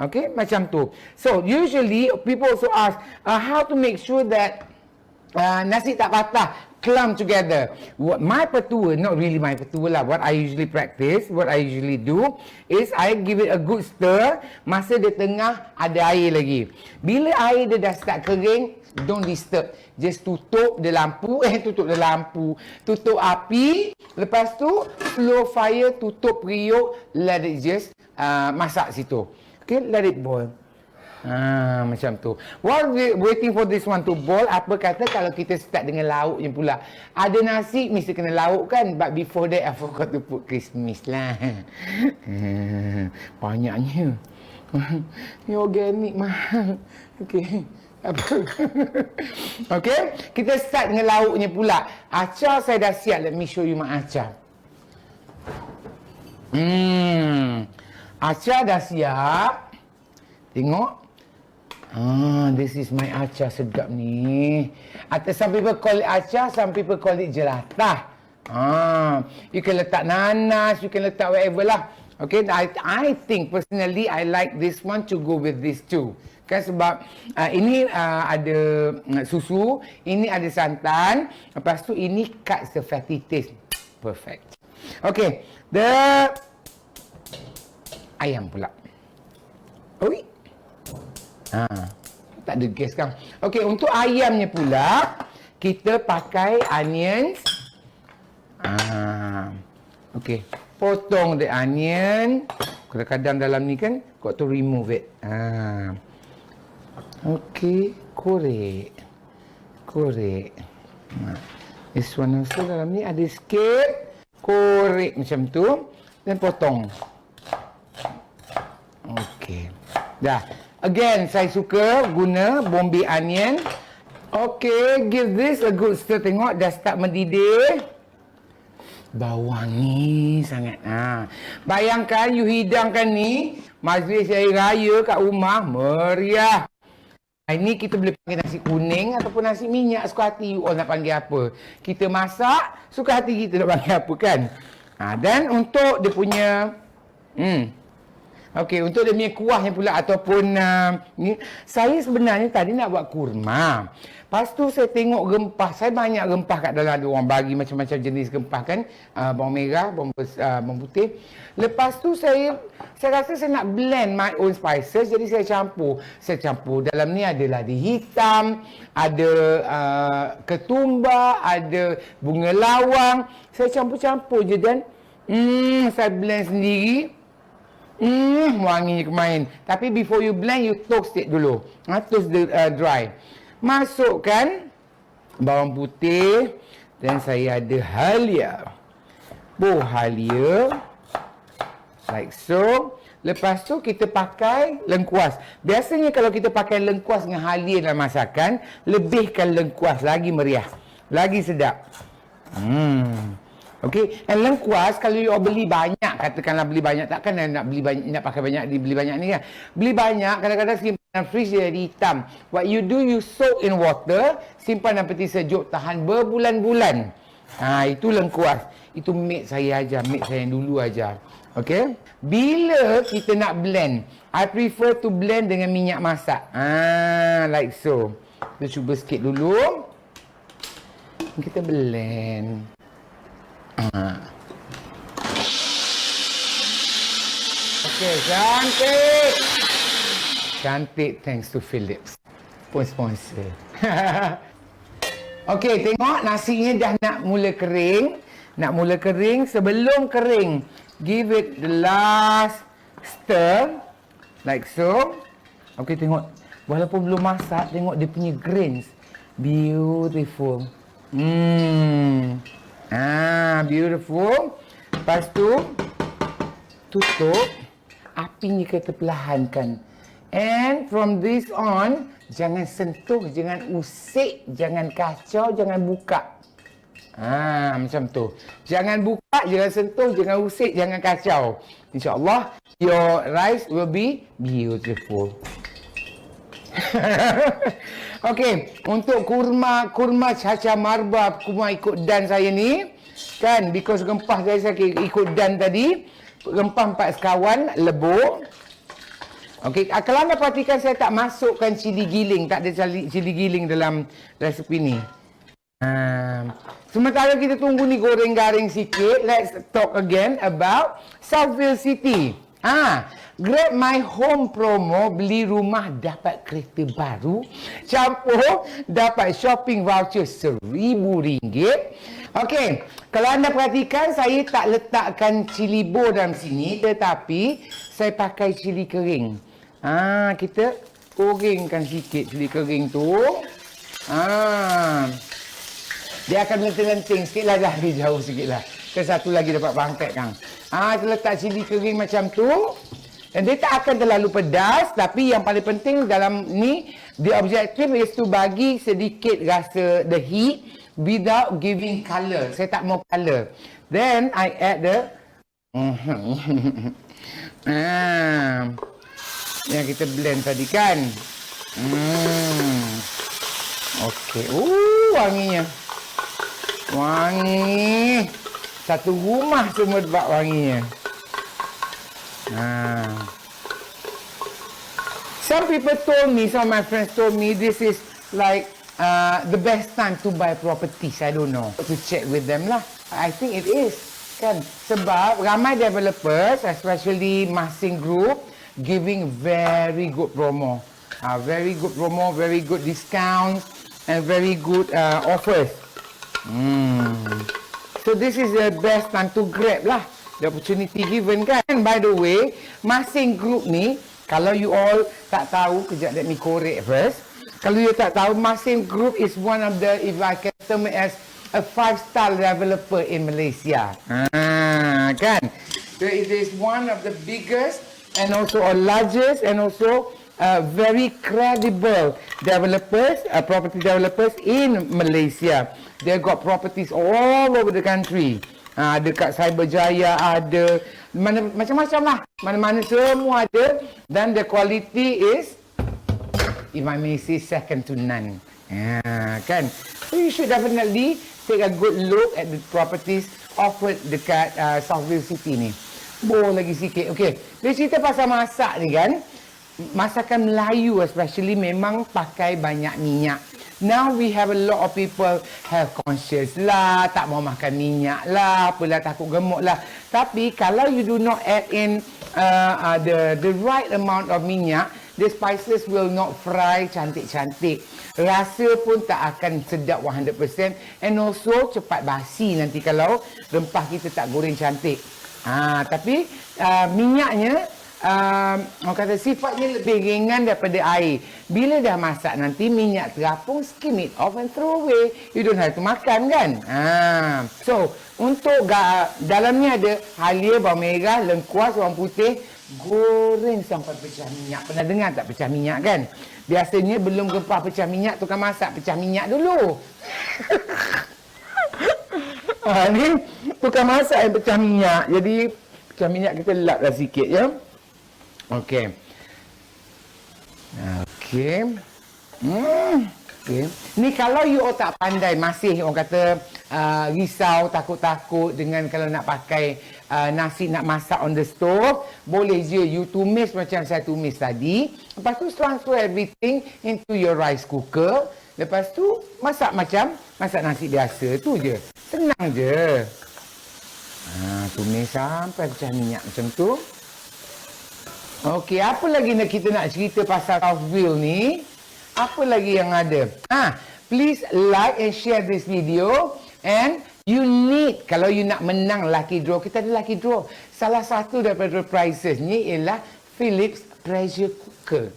Okay, macam tu. So, usually, people also ask, how to make sure that nasi tak patah, clump together. My petua, not really my petua lah, what I usually practice, what I usually do, is I give it a good stir, masa dia tengah ada air lagi. Bila air dia dah start kering, don't disturb. Just tutup the lampu, tutup api, lepas tu, slow fire, tutup periuk, let it just masak situ. Okay, let it boil. Macam tu. While we waiting for this one to boil, apa kata kalau kita start dengan lauknya pula. Ada nasi, mesti kena lauk kan? But before that, I forgot to put kismis lah. Banyaknya. Ini organik mahal. Okay. Apa? Okay, kita start dengan lauknya pula. Acar saya dah siap. Let me show you my acar. Acar dah siap. Tengok. This is my acar sedap ni. Some people call it acar, some people call it jelatah. You can letak nanas, you can letak whatever lah. Okay, I think personally I like this one to go with this too. Kan sebab ini ada susu, ini ada santan, lepas tu ini cuts the fatty taste. Perfect. Okay, the ayam pula. Oi. Tak ada gas kan. Okey, untuk ayamnya pula, kita pakai onions. Okey, potong the onion. Kadang-kadang dalam ni kan, got to remove it. Okey, korek. This one also dalam ni ada sikit. Korek macam tu. Dan potong. Okey. Dah. Again, saya suka guna Bombay onion. Okey, give this a good stir. Tengok dah start mendidih. Bau wangi sangat. Bayangkan you hidangkan ni majlis hari raya kat rumah, meriah. Ini kita boleh panggil nasi kuning ataupun nasi minyak, suka hati you all nak panggil apa. Kita masak, suka hati kita nak panggil apa kan. Dan untuk dia punya okey, untuk dia punya kuahnya pula ataupun ni, saya sebenarnya tadi nak buat kurma. Lepas tu saya tengok rempah, saya banyak rempah kat dalam, ada orang bagi macam-macam jenis rempah kan, bawang merah, bawang putih. Lepas tu saya rasa saya nak blend my own spices, jadi saya campur. Saya campur dalam ni ada ladi hitam, ada ketumbar, ada bunga lawang. Saya campur-campur je dan saya blend sendiri. Wanginya kemain. Tapi before you blend, you toast it dulu. Toast dry. Masukkan bawang putih. Dan saya ada halia. Halia. Like so. Lepas tu kita pakai lengkuas. Biasanya kalau kita pakai lengkuas dengan halia dalam masakan, lebihkan lengkuas lagi meriah. Lagi sedap. Okey, and lengkuas kalau you beli banyak, katakanlah beli banyak, takkan nak beli banyak, nak pakai banyak, dibeli banyak ni kan. Beli banyak, kadang-kadang simpan dalam fridge dia jadi hitam. What you do, you soak in water, simpan dalam peti sejuk, tahan berbulan-bulan. Itu lengkuas. Itu mate saya ajar, mate saya yang dulu ajar. Okey. Bila kita nak blend, I prefer to blend dengan minyak masak. Like so. Kita cuba sikit dulu. Kita blend. Okey, cantik. Cantik thanks to Philips. Sponsor. Okey, tengok nasinya dah nak mula kering. Sebelum kering, give it the last stir. Like so. Okey, tengok. Walaupun belum masak, tengok dia punya grains. Beautiful. Beautiful. Lepas tu, tutup. Apinya kita perlahankan. And from this on, jangan sentuh, jangan usik, jangan kacau, jangan buka. Macam tu. Jangan buka, jangan sentuh, jangan usik, jangan kacau. InsyaAllah, your rice will be beautiful. Okey, untuk kurma caca marba, kurma ikut dan saya ni, kan, because rempah saya ikut dan tadi, rempah 4 sekawan, lebur. Okey, kalau anda perhatikan saya tak masukkan cili giling, tak ada cili giling dalam resepi ni. Sementara kita tunggu ni goreng garing sikit, let's talk again about Southville City. Grab My Home promo, beli rumah dapat kereta baru, campur dapat shopping voucher RM1,000. Okey, kalau anda perhatikan saya tak letakkan cili bo dalam sini, tetapi saya pakai cili kering. Kita gorengkan sikit cili kering tu. Dia akan lenting-lenting sikitlah, dah dia jauh sikitlah. Satu lagi dapat pangkat kan. Kita letak cili kering macam tu. Dan dia tak akan terlalu pedas, tapi yang paling penting dalam ni, the objective is to bagi sedikit rasa the heat without giving colour. Saya tak mau colour. Then I add the yang kita blend tadi kan. Okey. Wanginya. Wangi. Satu rumah semua dapat wanginya. Some people told me, some of my friends told me this is like the best time to buy properties. I don't know. To check with them lah. I think it is. Kan? Sebab ramai developers, especially Masing Group, giving very good promo. Very good promo, very good discounts, and very good offers. So this is the best time to grab lah. The opportunity given kan. And by the way, masing group ni, kalau you all tak tahu, kejap let me correct first. Kalau you tak tahu, masing group is one of the, if I can term it as a 5-star developer in Malaysia. Kan? So it is one of the biggest and also a largest and also very credible developers, property developers in Malaysia. They got properties all over the country. Dekat Cyberjaya ada, macam-macam lah. Mana-mana semua ada. Dan the quality is, if I may say, second to none. Kan? So you should definitely take a good look at the properties offered dekat Southville City ni. Boleh lagi sikit. Okay. Dia cerita pasal masak ni kan. Masakan Melayu especially memang pakai banyak minyak. Now we have a lot of people health conscious lah, tak mau makan minyak lah, apalah, takut gemuk lah. Tapi kalau you do not add in the right amount of minyak, the spices will not fry cantik-cantik. Rasa pun tak akan sedap 100% and also cepat basi nanti kalau rempah kita tak goreng cantik. Tapi minyaknya orang kata sifatnya lebih ringan daripada air. Bila dah masak nanti minyak terapung, skim it off and throw away. You don't have to makan kan. So untuk dalamnya ada halia, bawang merah, lengkuas, bawang putih. Goreng sampai pecah minyak. Pernah dengar tak pecah minyak kan? Biasanya belum rempah pecah minyak, tukang masak pecah minyak dulu. Ni tukang masak yang pecah minyak. Jadi pecah minyak kita laplah sikit ya. Okey. Okey. Okay. Ni kalau you all tak pandai, masih orang kata risau, takut-takut dengan kalau nak pakai nasi nak masak on the stove, boleh je you tumis macam saya tumis tadi. Lepas tu transfer everything into your rice cooker. Lepas tu masak macam masak nasi biasa tu je. Senang je. Tumis sampai pecah minyak macam tu. Okey, apa lagi kita nak cerita pasal Southville ni? Apa lagi yang ada? Please like and share this video. And you need, kalau you nak menang lucky draw, kita ada lucky draw. Salah satu daripada prizes ni ialah Philips Pressure Cooker.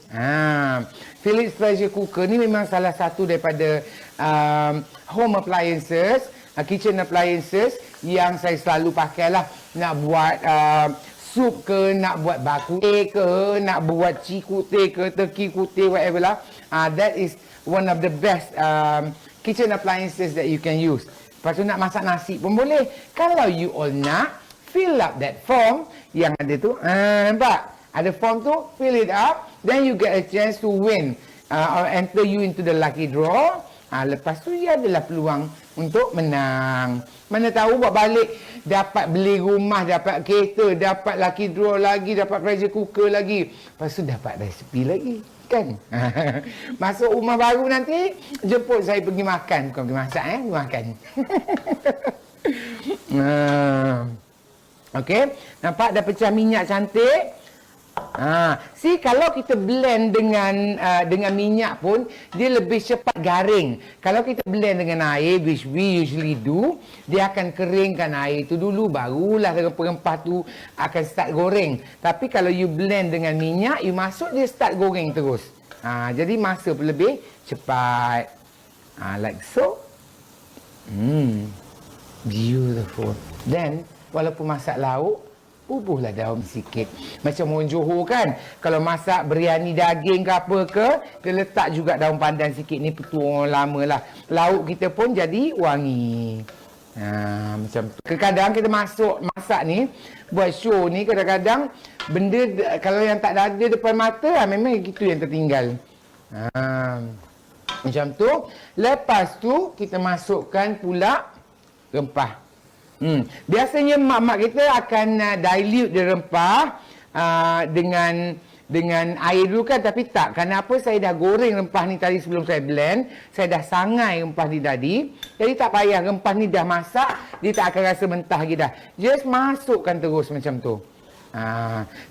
Philips Pressure Cooker ni memang salah satu daripada home appliances, kitchen appliances yang saya selalu pakai lah. Nak buat sup ke, nak buat bakute ke, nak buat cikute ke, teki kute, whatever lah. That is one of the best kitchen appliances that you can use. Lepas tu nak masak nasi pun boleh. Kalau you all nak, fill up that form yang ada tu. Nampak? Ada form tu, fill it up. Then you get a chance to win. Or enter you into the lucky draw. Lepas tu, ya adalah peluang untuk menang. Mana tahu buat balik, dapat beli rumah, dapat kereta, dapat lucky draw lagi, dapat pressure cooker lagi. Lepas tu dapat resipi lagi. Kan? Masuk rumah baru nanti, jemput saya pergi makan. Bukan pergi masak, pergi makan. Okey, nampak dah pecah minyak cantik. See, kalau kita blend dengan minyak pun, dia lebih cepat garing. Kalau kita blend dengan air, which we usually do, dia akan keringkan air itu dulu, barulah rempah-rempah tu akan start goreng. Tapi kalau you blend dengan minyak, you masuk, dia start goreng terus. Jadi masa pun lebih cepat. Like so. Beautiful. Then, walaupun masak lauk, bubuhlah daun sikit. Macam orang Johor kan, kalau masak biryani daging ke apa ke, dia letak juga daun pandan sikit. Ni petuang lama lah. Lauk kita pun jadi wangi. Macam tu. Kadang-kadang kita masak ni, buat show ni, kadang-kadang benda kalau yang tak ada depan mata, memang gitu yang tertinggal. Macam tu. Lepas tu, kita masukkan pula rempah. Biasanya mak-mak kita akan dilute dia rempah dengan air dulu kan, tapi tak. Kenapa saya dah goreng rempah ni tadi sebelum saya blend, saya dah sangai rempah ni tadi. Jadi tak payah, rempah ni dah masak, dia tak akan rasa mentah lagi dah. Just masukkan terus macam tu.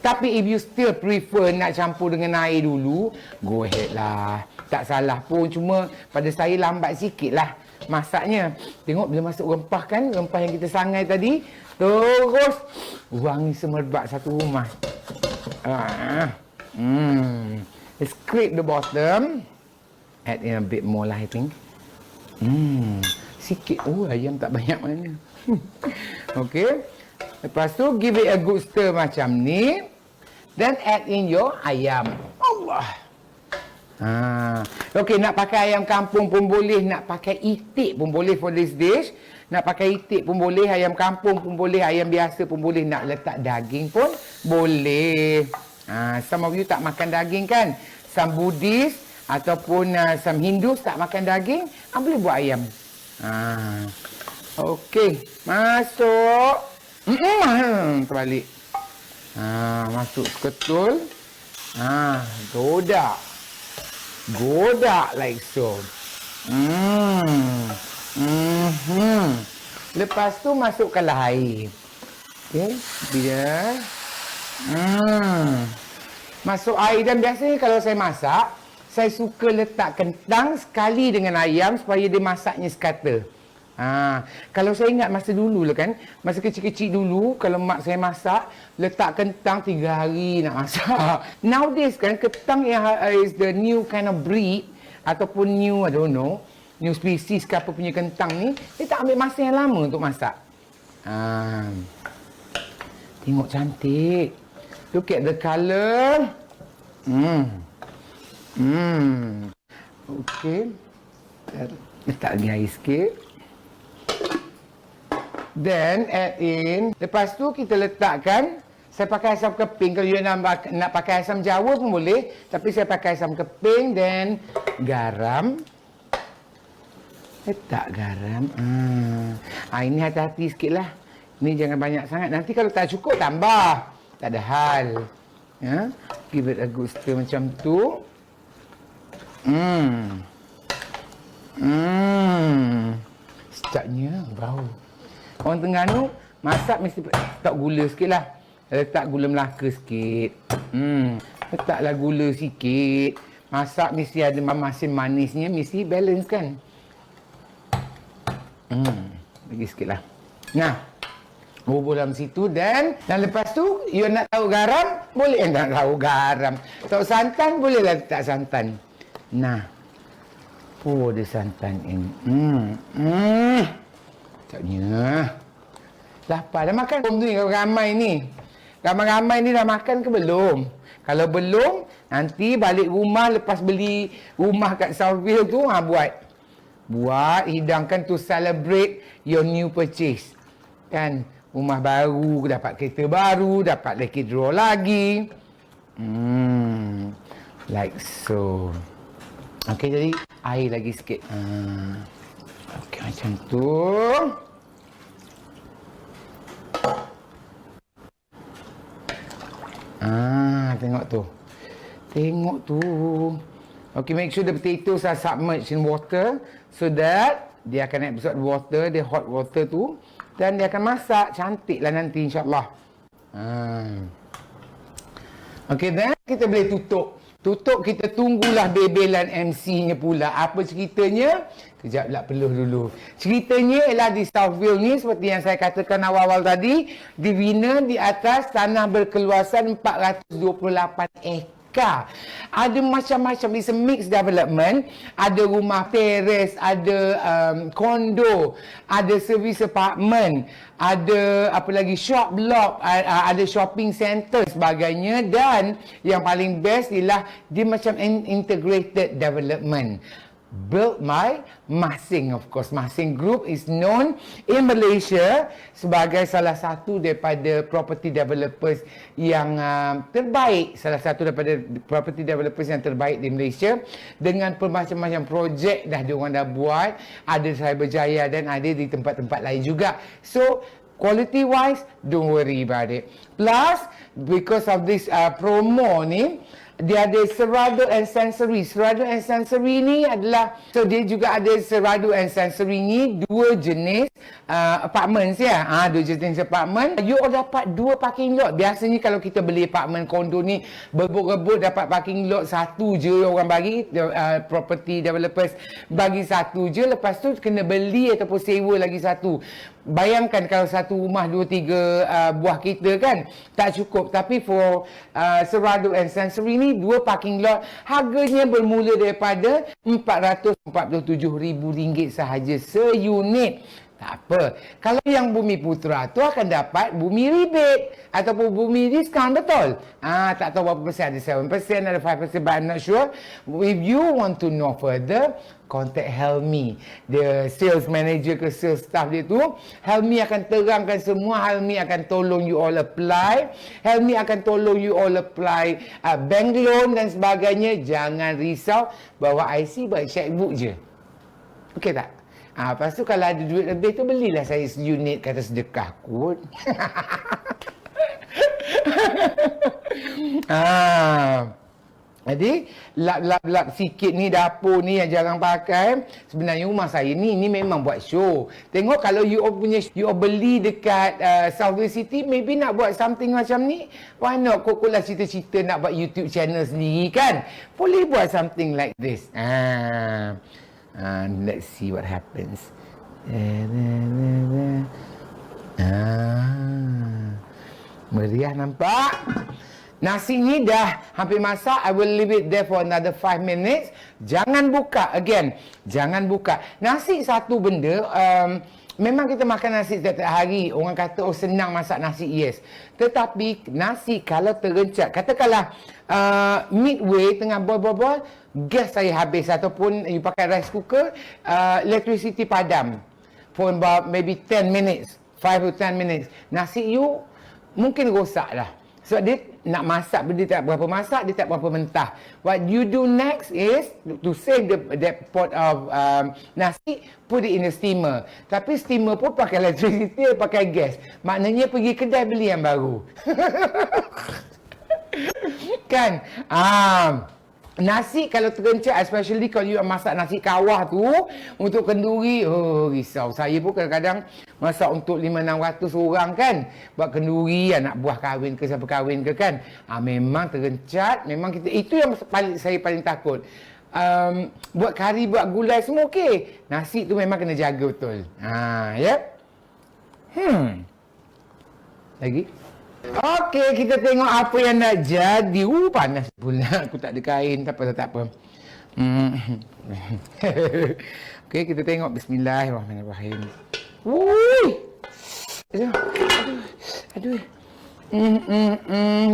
Tapi if you still prefer nak campur dengan air dulu, go ahead lah. Tak salah pun, cuma pada saya lambat sikit lah masaknya. Tengok bila masuk rempah kan, rempah yang kita sangai tadi, terus wangi semerbak satu rumah. Scrape the bottom. Add in a bit more lah I think. Sikit. Ayam tak banyak mana. Okay. Lepas tu give it a good stir macam ni. Then add in your ayam. Allah. Okay, nak pakai ayam kampung pun boleh, nak pakai itik pun boleh for this dish. Nak pakai itik pun boleh, ayam kampung pun boleh, ayam biasa pun boleh, nak letak daging pun boleh. Some of you tak makan daging kan? Some Buddhist ataupun some Hindus tak makan daging, boleh buat ayam. Okay, masuk. Terbalik. Masuk ketul. Godak. Godak like so. Lepas tu masukkanlah air. Okay, bila masuk air, dan biasanya kalau saya masak, saya suka letak kentang sekali dengan ayam supaya dia masaknya sekata. Kalau saya ingat masa dulu lah kan, masa kecil-kecil dulu, kalau mak saya masak, letak kentang 3 hari nak masak. Nowadays kan, kentang yang is the new kind of breed, ataupun new, I don't know, new species ke apa punya kentang ni, dia tak ambil masa yang lama untuk masak. Tengok cantik. Look at the colour. Okay. Letak lagi air sikit. Then add in. Lepas tu kita letakkan, saya pakai asam keping. Kalau you nak pakai asam Jawa pun boleh, tapi saya pakai asam keping. Then garam. Letak garam. Ini hati-hati sikit lah. Ini jangan banyak sangat. Nanti kalau tak cukup, tambah. Tak ada hal. Give it a good stir macam tu. Sedapnya bau. Orang Terengganu masak mesti letak gula sikit lah. Letak gula Melaka sikit. Letaklah gula sikit. Masak mesti ada masin manisnya, mesti balance kan. Lagi sikit lah. Nah, bubur dalam situ. Dan lepas tu, you nak tahu garam, boleh nak tahu garam. Tahu santan, bolehlah letak santan. Nah, pour the santan in. Taknya. Lapar. Dah makan belum tu ni ramai ni? Ramai-ramai ni dah makan ke belum? Kalau belum, nanti balik rumah lepas beli rumah kat Southville tu, buat hidangkan to celebrate your new purchase. Kan? Rumah baru, dapat kereta baru, dapat lucky draw lagi. Like so. Okay, jadi air lagi sikit. Okay, macam tu. Tengok tu. Tengok tu. Okay, make sure the potatoes are submerged in water so that dia akan absorb water, the hot water tu, dan dia akan masak cantiklah nanti insya-Allah. Okay, then kita boleh tutup. Kita tunggulah bebelan MC-nya pula. Apa ceritanya? Kejap lah, peluh dulu. Ceritanya ialah di Southville ni, seperti yang saya katakan awal-awal tadi, dibina di atas tanah berkeluasan 428 ekar. Ada macam-macam, it's a mixed development. Ada rumah teres, ada kondo, ada service apartment, ada apa lagi, shop block, ada shopping center sebagainya, dan yang paling best ialah dia macam integrated development built by Masing. Of course, Masing Group is known in Malaysia sebagai salah satu daripada property developers yang terbaik, salah satu daripada property developers yang terbaik di Malaysia, dengan bermacam-macam projek diorang dah buat, ada di Cyberjaya dan ada di tempat-tempat lain juga. So quality wise, don't worry about it. Plus, because of this promo ni, dia ada serrado and sensory. Serrado and sensory ni adalah, so dia juga ada serrado and sensory ni dua jenis apartments ya. Dua jenis apartment. You all dapat dua parking lot. Biasanya kalau kita beli apartment kondo ni berebut-rebut dapat parking lot satu je orang bagi, property developers bagi satu je, lepas tu kena beli ataupun sewa lagi satu. Bayangkan kalau satu rumah 2-3 buah kita kan, tak cukup. Tapi for serrado and sensory ni dua parking lot, harganya bermula daripada RM447,000 sahaja seunit. Tak apa. Kalau yang Bumi Putra tu akan dapat Bumi Rebate ataupun Bumi Discount, betul? Tak tahu berapa persen, ada 7%, ada 5%, but I'm not sure. If you want to know further, contact Helmi, the sales manager ke sales staff dia tu. Helmi akan terangkan semua. Helmi akan tolong you all apply. Helmi akan tolong you all apply bank loan dan sebagainya. Jangan risau, bawa IC, bawa checkbook je. Okey tak? Lepas tu kalau ada duit lebih tu, belilah saya unit kata sedekah kot. Jadi lap-lap sikit ni dapur ni yang jarang pakai. Sebenarnya rumah saya ni memang buat show. Tengok kalau you all beli dekat Southwest City, maybe nak buat something macam ni. Why not? Kok lah cita-cita nak buat YouTube channel sendiri kan? Boleh buat something like this. Let's see what happens. Meriah nampak? Nasi ni dah hampir masak. I will leave it there for another 5 minutes. Jangan buka again. Jangan buka. Nasi satu benda, memang kita makan nasi setiap hari. Orang kata, oh senang masak nasi. Yes. Tetapi nasi kalau terencat, katakanlah midway tengah boil, gas saya habis ataupun you pakai rice cooker, electricity padam for about maybe 10 minutes, 5 to 10 minutes. Nasi you mungkin rosak lah. Sebab dia nak masak, dia tak berapa masak, dia tak berapa mentah. What you do next is to save that pot of nasi, put it in a steamer. Tapi steamer pun pakai electricity, pakai gas. Maknanya pergi kedai beli yang baru. Kan? Nasi kalau terencat, especially kalau you masak nasi kawah tu untuk kenduri, risau. Saya pun kadang-kadang masak untuk 500-600 orang kan, buat kenduri, anak buah kahwin ke siapa kahwin ke kan. Memang terencat, memang kita, itu yang saya paling takut. Buat kari, buat gulai semua okey. Nasi tu memang kena jaga betul. Ya. Lagi. Okey, kita tengok apa yang nak jadi. Panas pula. Aku tak ada kain. Tak apa. Okey, kita tengok. Bismillahirrahmanirrahim. Aduh.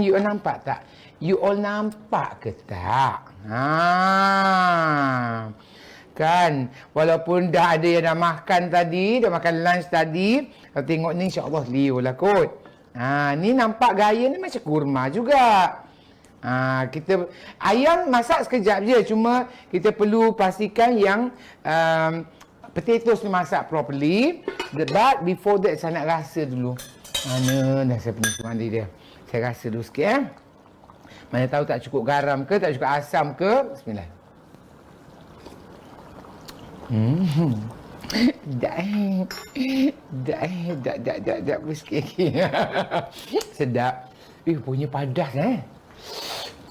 You all nampak tak? You all nampak ke tak? Kan, walaupun dah ada yang dah makan tadi, dah makan lunch tadi. Kalau tengok ni, insyaAllah Leo lah kot. Ni nampak gaya ni macam kurma juga. Kita ayam masak sekejap je, cuma kita perlu pastikan yang potatoes ni masak properly. But before that saya nak rasa dulu. Mana dah saya punya mandi dia. Saya rasa dulu sikit Mana tahu tak cukup garam ke, tak cukup asam ke. Bismillah. Dah sikit lagi. Sedap. Punya padas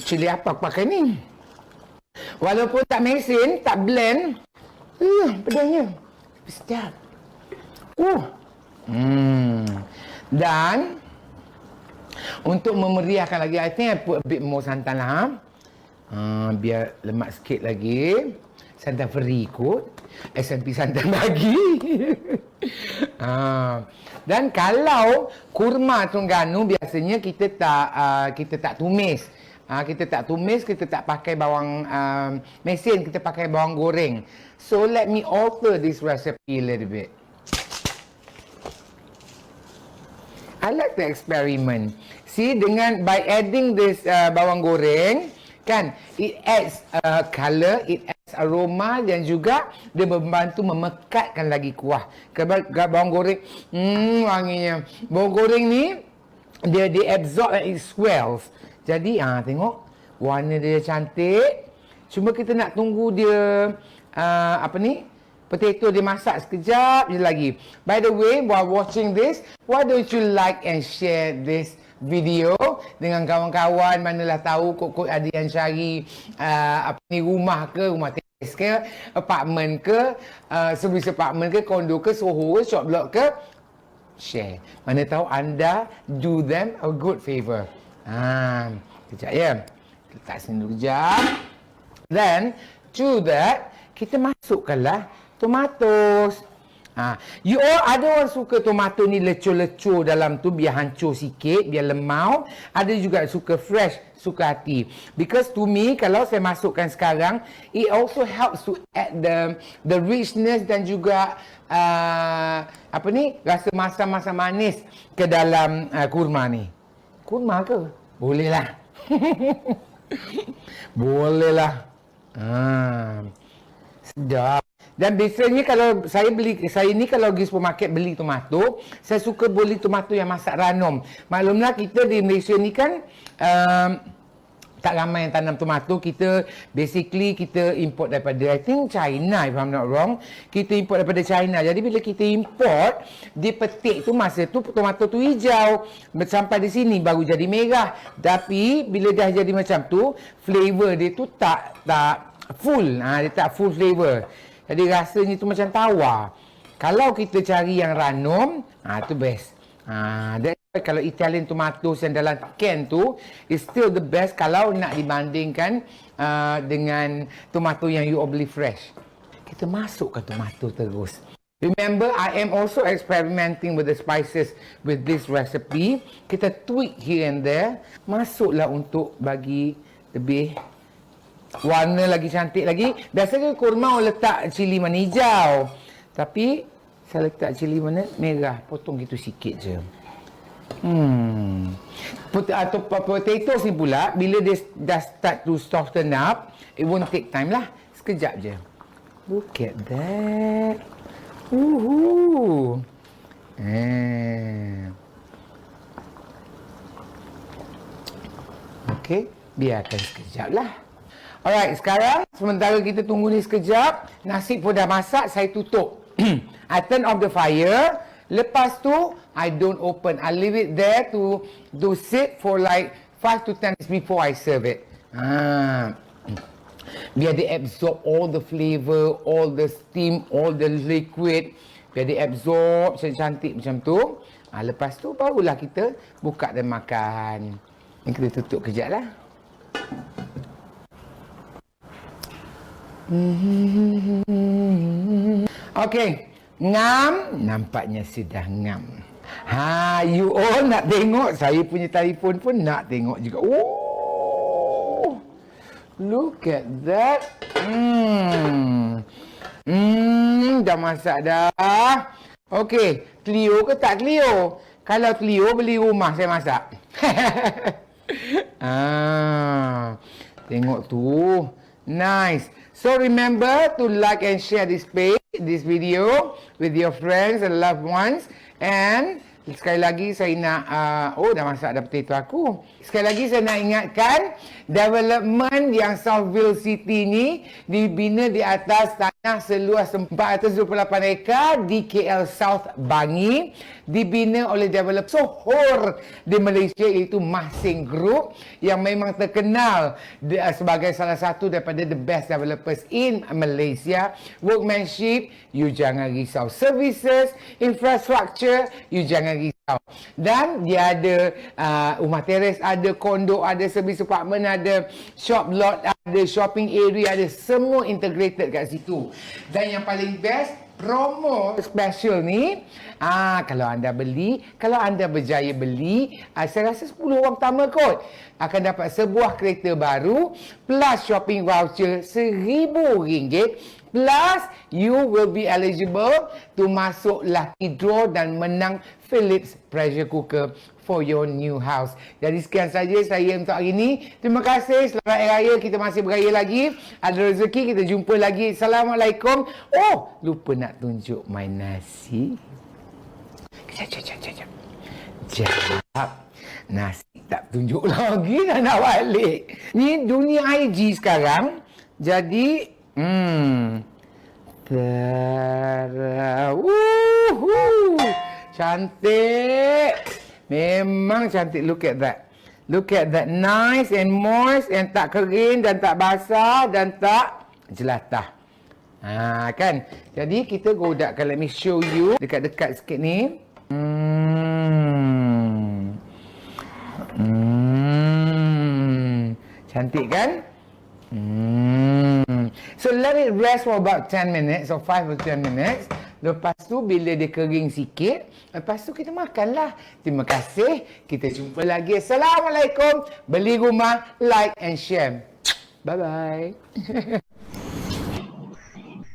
cili apa aku pakai ni. Walaupun tak mesin, tak blend, pedasnya sedap. Dan untuk memeriahkan lagi, I think I put a bit more santan lah. Biar lemak sikit lagi. Santan free kot. SMP santan bagi. Dan kalau kurma Terengganu biasanya kita tak tumis. Kita tak tumis, kita tak pakai bawang mesin, kita pakai bawang goreng. So let me alter this recipe a little bit. I like the experiment. See, by adding this bawang goreng, kan, it adds color, it adds aroma dan juga dia membantu memekatkan lagi kuah. Bawang goreng, wanginya. Bawang goreng ni dia absorb and it swells. Jadi tengok Warna dia cantik. Cuma kita nak tunggu dia potato dia masak sekejap je lagi. By the way, while watching this, why don't you like and share this video dengan kawan-kawan, manalah tahu kok ada yang cari rumah ke, rumah teres ke, apartmen ke, service apartmen ke, kondo ke, Soho ke, shop block ke, share. Mana tahu anda do them a good favor. Kejap ya. Letak sini dulu kejap. Then, to that, kita masukkanlah tomatos. You all, ada orang suka tomato ni lecur-lecur dalam tu biar hancur sikit, biar lemau. Ada juga suka fresh, suka hati. Because to me, kalau saya masukkan sekarang, it also helps to add the richness dan juga rasa masam-masam manis ke dalam kurma ni. Kurma ke? Boleh lah. Boleh lah. Sedap. Dan biasanya kalau saya ni kalau pergi supermarket beli tomato, saya suka beli tomato yang masak ranum. Maklumlah kita di Malaysia ni kan tak ramai yang tanam tomato. Kita basically kita import daripada I think China, if I'm not wrong. Kita import daripada China. Jadi bila kita import, dia petik tu masa tu tomato tu hijau. Sampai di sini baru jadi merah. Tapi bila dah jadi macam tu, flavor dia tu tak full. Dia tak full flavor. Jadi rasanya tu macam tawar. Kalau kita cari yang ranum, tu best. That's why kalau Italian tomatoes yang dalam can tu is still the best kalau nak dibandingkan dengan tomato yang you beli fresh. Kita masukkan tomato terus. Remember, I am also experimenting with the spices with this recipe. Kita tweak here and there. Masuklah untuk bagi lebih warna lagi cantik lagi. Biasanya kurma orang letak cili mana hijau. Tapi saya letak cili mana merah. Potong gitu sikit je. Potatoes ni pula, bila dia dah start to soften up, it won't take time lah. Sekejap je. Look at that. Okay, biarkan sekejap lah. Alright, sekarang sementara kita tunggu ni sekejap, nasi pun dah masak, saya tutup. I turn off the fire. Lepas tu, I don't open. I leave it there to sit for like 5 to 10 minutes before I serve it. Biar dia absorb all the flavor, all the steam, all the liquid. Biar dia absorb cantik macam tu. Lepas tu, barulah kita buka dan makan. Ni kita tutup kejap lah. Okay, ngam. Nampaknya sudah ngam. You all nak tengok. Saya punya telefon pun nak tengok juga. Oh, look at that. Dah masak dah. Okay, Clio ke tak Clio? Kalau Clio, beli rumah saya masak. Tengok tu. Nice. So remember to like and share this page, this video with your friends and loved ones. And sekali lagi saya nak, dah masak dah potato aku. Sekali lagi saya nak ingatkan, development yang Southville City ni dibina di atas tanah seluas 428 ekar di KL South Bangi. Dibina oleh developer sohor di Malaysia iaitu Masing Group yang memang terkenal sebagai salah satu daripada the best developers in Malaysia. Workmanship, you jangan risau. Services, infrastructure, you jangan risau. Dan dia ada rumah teres, ada kondo, ada servis apartment, ada shop lot, ada shopping area, ada semua integrated kat situ. Dan yang paling best, promo special ni, kalau anda beli, kalau anda berjaya beli, saya rasa 10 orang pertama kot akan dapat sebuah kereta baru plus shopping voucher RM1,000 plus you will be eligible to masuk lucky draw dan menang Philips pressure cooker for your new house. Jadi sekian saja saya untuk hari ini. Terima kasih. Selamat Hari Raya. Kita masih beraya lagi. Ada rezeki. Kita jumpa lagi. Assalamualaikum. Oh, lupa nak tunjuk my nasi. Sekejap. Nasi tak tunjuk lagi dah nak balik. Ni dunia IG sekarang. Jadi, cantik. Memang cantik. Look at that. Look at that. Nice and moist and tak kering dan tak basah dan tak jelatah. Kan? Jadi kita godakkan. Let me show you. Dekat-dekat sikit ni. Cantik kan? So let it rest for about 10 minutes or 5 or 10 minutes. Lepas tu bila dia kering sikit, lepas tu kita makanlah. Terima kasih. Kita jumpa lagi. Assalamualaikum. Beli rumah, like and share. Bye-bye.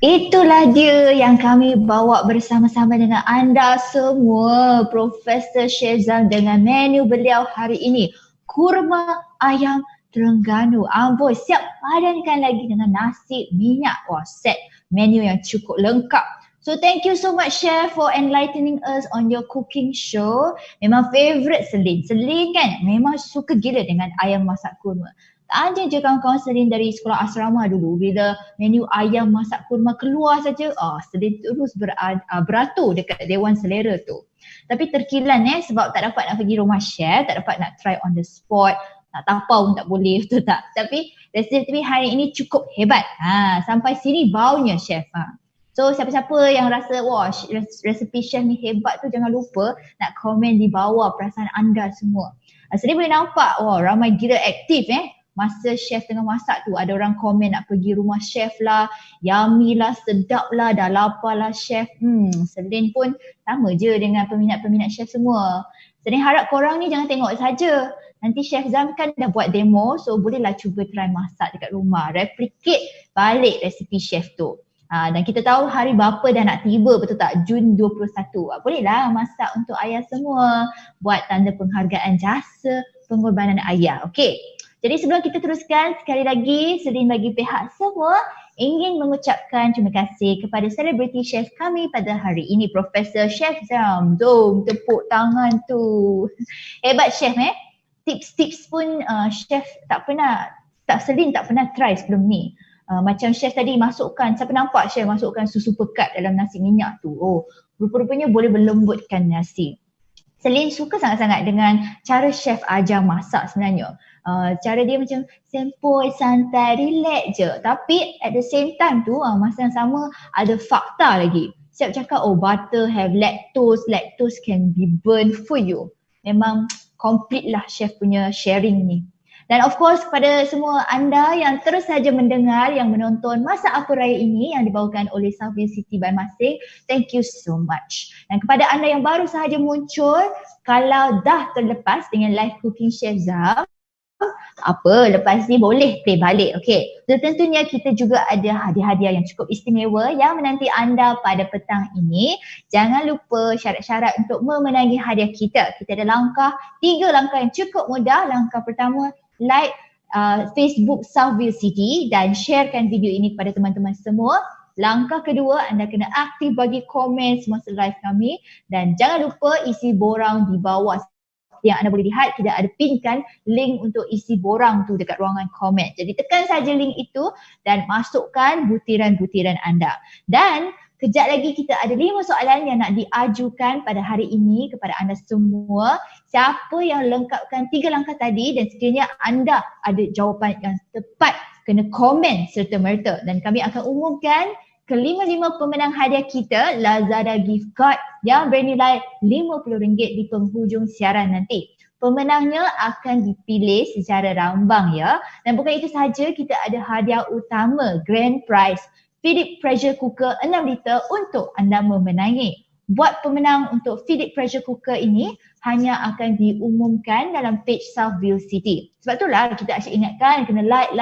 Itulah dia yang kami bawa bersama-sama dengan anda semua. Profesor Shezam dengan menu beliau hari ini. Kurma ayam Terengganu. Amboi, siap padankan lagi dengan nasi minyak. Wah, set menu yang cukup lengkap. So thank you so much Chef for enlightening us on your cooking show. Memang favourite Selin. Selin kan memang suka gila dengan ayam masak kurma. Tak ada je kawan-kawan Selin dari sekolah asrama dulu. Bila menu ayam masak kurma keluar saja, Selin terus beratur dekat Dewan Selera tu. Tapi terkilan sebab tak dapat nak pergi rumah chef, tak dapat nak try on the spot. Nak tapau pun tak boleh, betul tak? Tapi resipi hari ini cukup hebat. Sampai sini baunya chef. So siapa-siapa yang rasa wah resipi chef ni hebat tu, jangan lupa nak komen di bawah perasaan anda semua. Saya boleh nampak wah ramai gila aktif masa chef tengah masak tu. Ada orang komen nak pergi rumah chef lah, yummy lah, sedap lah, dah lapar lah chef. Selin pun sama je dengan peminat-peminat chef semua. Selin harap korang ni jangan tengok saja. Nanti Chef Zam kan dah buat demo, so bolehlah cuba try masak dekat rumah. Replicate balik resipi chef tu. Dan kita tahu hari bapa dah nak tiba, betul tak? Jun 21. Bolehlah masak untuk ayah semua. Buat tanda penghargaan jasa pengorbanan ayah. Okey. Jadi sebelum kita teruskan, sekali lagi Selin bagi pihak semua ingin mengucapkan terima kasih kepada selebriti chef kami pada hari ini, Profesor Chef Zam. Jom tepuk tangan tu. Hebat chef Tips-tips pun chef Selin tak pernah try sebelum ni. Macam chef tadi masukkan, siapa nampak chef masukkan susu pekat dalam nasi minyak tu. Rupa-rupanya boleh melembutkan nasi. Selin suka sangat-sangat dengan cara chef ajar masak sebenarnya. Cara dia macam sempoi, santai, relax je. Tapi at the same time tu, masa yang sama ada fakta lagi. Siap cakap, butter have lactose can be burnt for you. Memang complete lah chef punya sharing ni. Dan of course kepada semua anda yang terus saja mendengar, yang menonton Masak Apa Raya ini yang dibawakan oleh Southview City by Masing, thank you so much. Dan kepada anda yang baru sahaja muncul, kalau dah terlepas dengan live cooking Chef Zam, lepas ni boleh play balik, okay. So tentunya kita juga ada hadiah-hadiah yang cukup istimewa yang menanti anda pada petang ini. Jangan lupa syarat-syarat untuk memenangi hadiah kita. Kita ada 3 langkah yang cukup mudah. Langkah pertama, like Facebook Southview City dan sharekan video ini kepada teman-teman semua. Langkah kedua, anda kena aktif bagi komen semasa live kami. Dan jangan lupa isi borang di bawah yang anda boleh lihat, kita ada pinkan link untuk isi borang tu dekat ruangan komen. Jadi tekan saja link itu dan masukkan butiran-butiran anda. Dan kejap lagi kita ada 5 soalan yang nak diajukan pada hari ini kepada anda semua. Siapa yang lengkapkan 3 langkah tadi dan sekiranya anda ada jawapan yang tepat, kena komen serta-merta. Dan kami akan umumkan ke-5 pemenang hadiah kita, Lazada gift card yang bernilai RM50 di penghujung siaran nanti. Pemenangnya akan dipilih secara rambang ya. Dan bukan itu sahaja, kita ada hadiah utama, grand prize, Philips pressure cooker 6 liter untuk anda memenangi. Buat pemenang untuk Philips pressure cooker ini hanya akan diumumkan dalam page Southview City. Sebab itulah kita asyik ingatkan kena like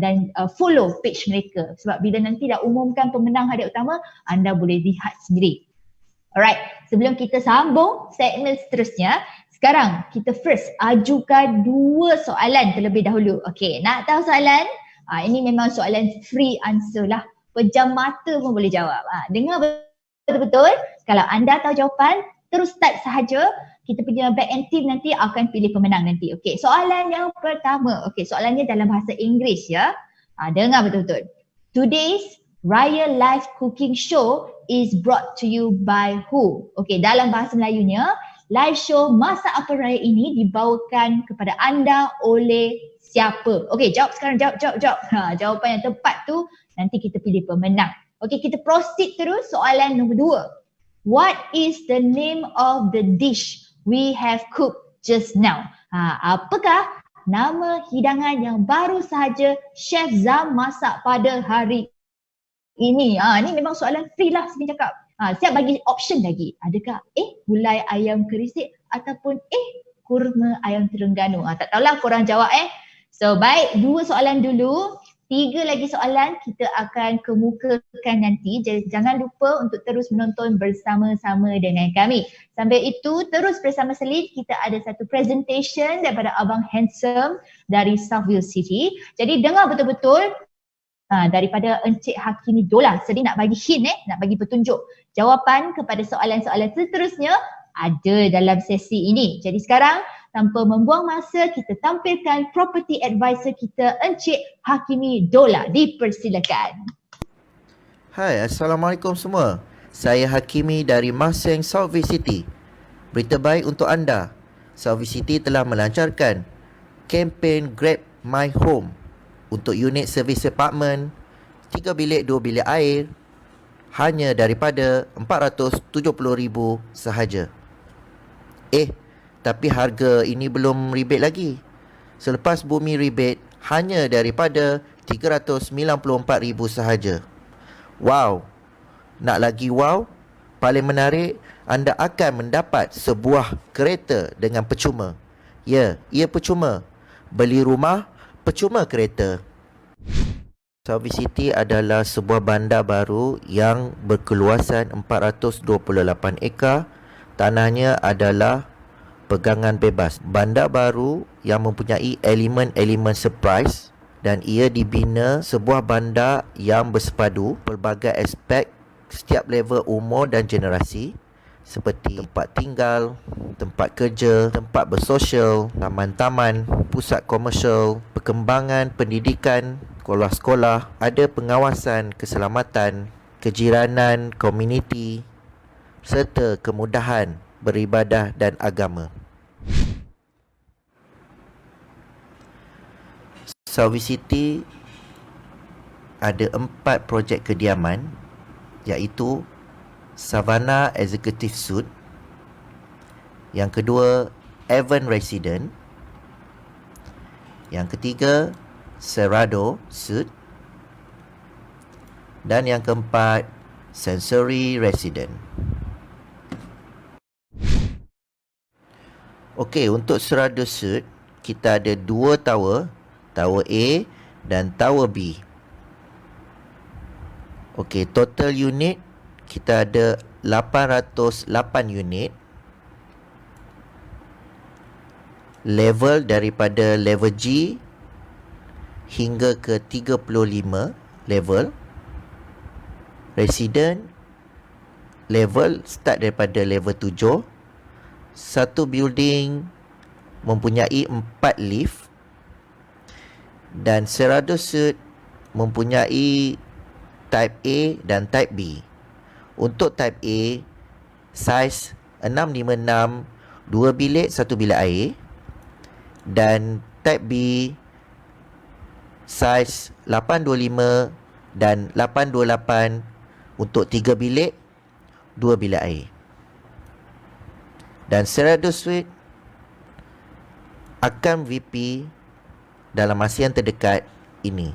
dan follow page mereka. Sebab bila nanti dah umumkan pemenang hadiah utama, anda boleh lihat sendiri. Alright, sebelum kita sambung segmen seterusnya, sekarang kita first ajukan 2 soalan terlebih dahulu. Okay, nak tahu soalan? Ini memang soalan free answer lah. Pejam mata pun boleh jawab. Dengar betul-betul. Kalau anda tahu jawapan, terus type sahaja. Kita punya back end team nanti akan pilih pemenang nanti. Okey, soalan yang pertama. Okey, soalannya dalam bahasa Inggeris ya. Dengar betul-betul. Today's Raya Live Cooking Show is brought to you by who? Okey, dalam bahasa Melayunya, live show Masak Apa Raya ini dibawakan kepada anda oleh siapa? Okey, jawab sekarang. Jawab. Jawapan yang tepat tu nanti kita pilih pemenang. Okey, kita proceed terus soalan nombor 2. What is the name of the dish we have cooked just now? Apakah nama hidangan yang baru sahaja Chef Zam masak pada hari ini? Ni memang soalan free lah saya cakap. Siap bagi option lagi. Adakah gulai ayam kerisik ataupun kurma ayam Terengganu? Tak tahulah korang jawab So baik, 2 soalan dulu. 3 lagi soalan kita akan kemukakan nanti. Jadi jangan lupa untuk terus menonton bersama-sama dengan kami. Sambil itu terus bersama Selin, kita ada satu presentation daripada Abang Handsome dari Southville City. Jadi dengar betul-betul daripada Encik Hakimi Dola. Selin nak bagi hint nak bagi petunjuk. Jawapan kepada soalan-soalan seterusnya ada dalam sesi ini. Jadi sekarang tanpa membuang masa, kita tampilkan property advisor kita Encik Hakimi Dola. Dipersilakan. Hai, Assalamualaikum semua. Saya Hakimi dari Maseng, Southville City. Berita baik untuk anda. Southville City telah melancarkan kempen Grab My Home untuk unit servis apartmen 3 bilik 2 bilik air hanya daripada RM470,000 sahaja. Tapi harga ini belum rebate lagi. Selepas bumi rebate hanya daripada RM394,000 sahaja. Wow. Nak lagi wow? Paling menarik, anda akan mendapat sebuah kereta dengan percuma. Ya, ia percuma. Beli rumah, percuma kereta. Southville City adalah sebuah bandar baru yang berkeluasan 428 ekar. Tanahnya adalah pegangan bebas. Bandar baru yang mempunyai elemen-elemen surprise dan ia dibina sebuah bandar yang bersepadu pelbagai aspek setiap level umur dan generasi seperti tempat tinggal, tempat kerja, tempat bersosial, taman-taman, pusat komersial, perkembangan pendidikan, sekolah-sekolah, ada pengawasan keselamatan, kejiranan, komuniti serta kemudahan beribadah dan agama. Southville City ada 4 projek kediaman, iaitu Savannah Executive Suite, yang kedua Avon Resident, yang ketiga Cerrado Suite, dan yang keempat Sensory Resident. Okey, untuk Cerrado Suite kita ada 2 tower, Tower A dan Tower B. Okey, total unit kita ada 808 unit. Level daripada level G hingga ke 35 level. Resident level start daripada level 7. Satu building mempunyai 4 lift. Dan Cerrado Suite mempunyai type A dan type B. Untuk type A, saiz 656, 2 bilik 1 bilik air. Dan type B, saiz 825 dan 828 untuk 3 bilik 2 bilik air. Dan Cerrado Suite akan VP dalam masa yang terdekat ini.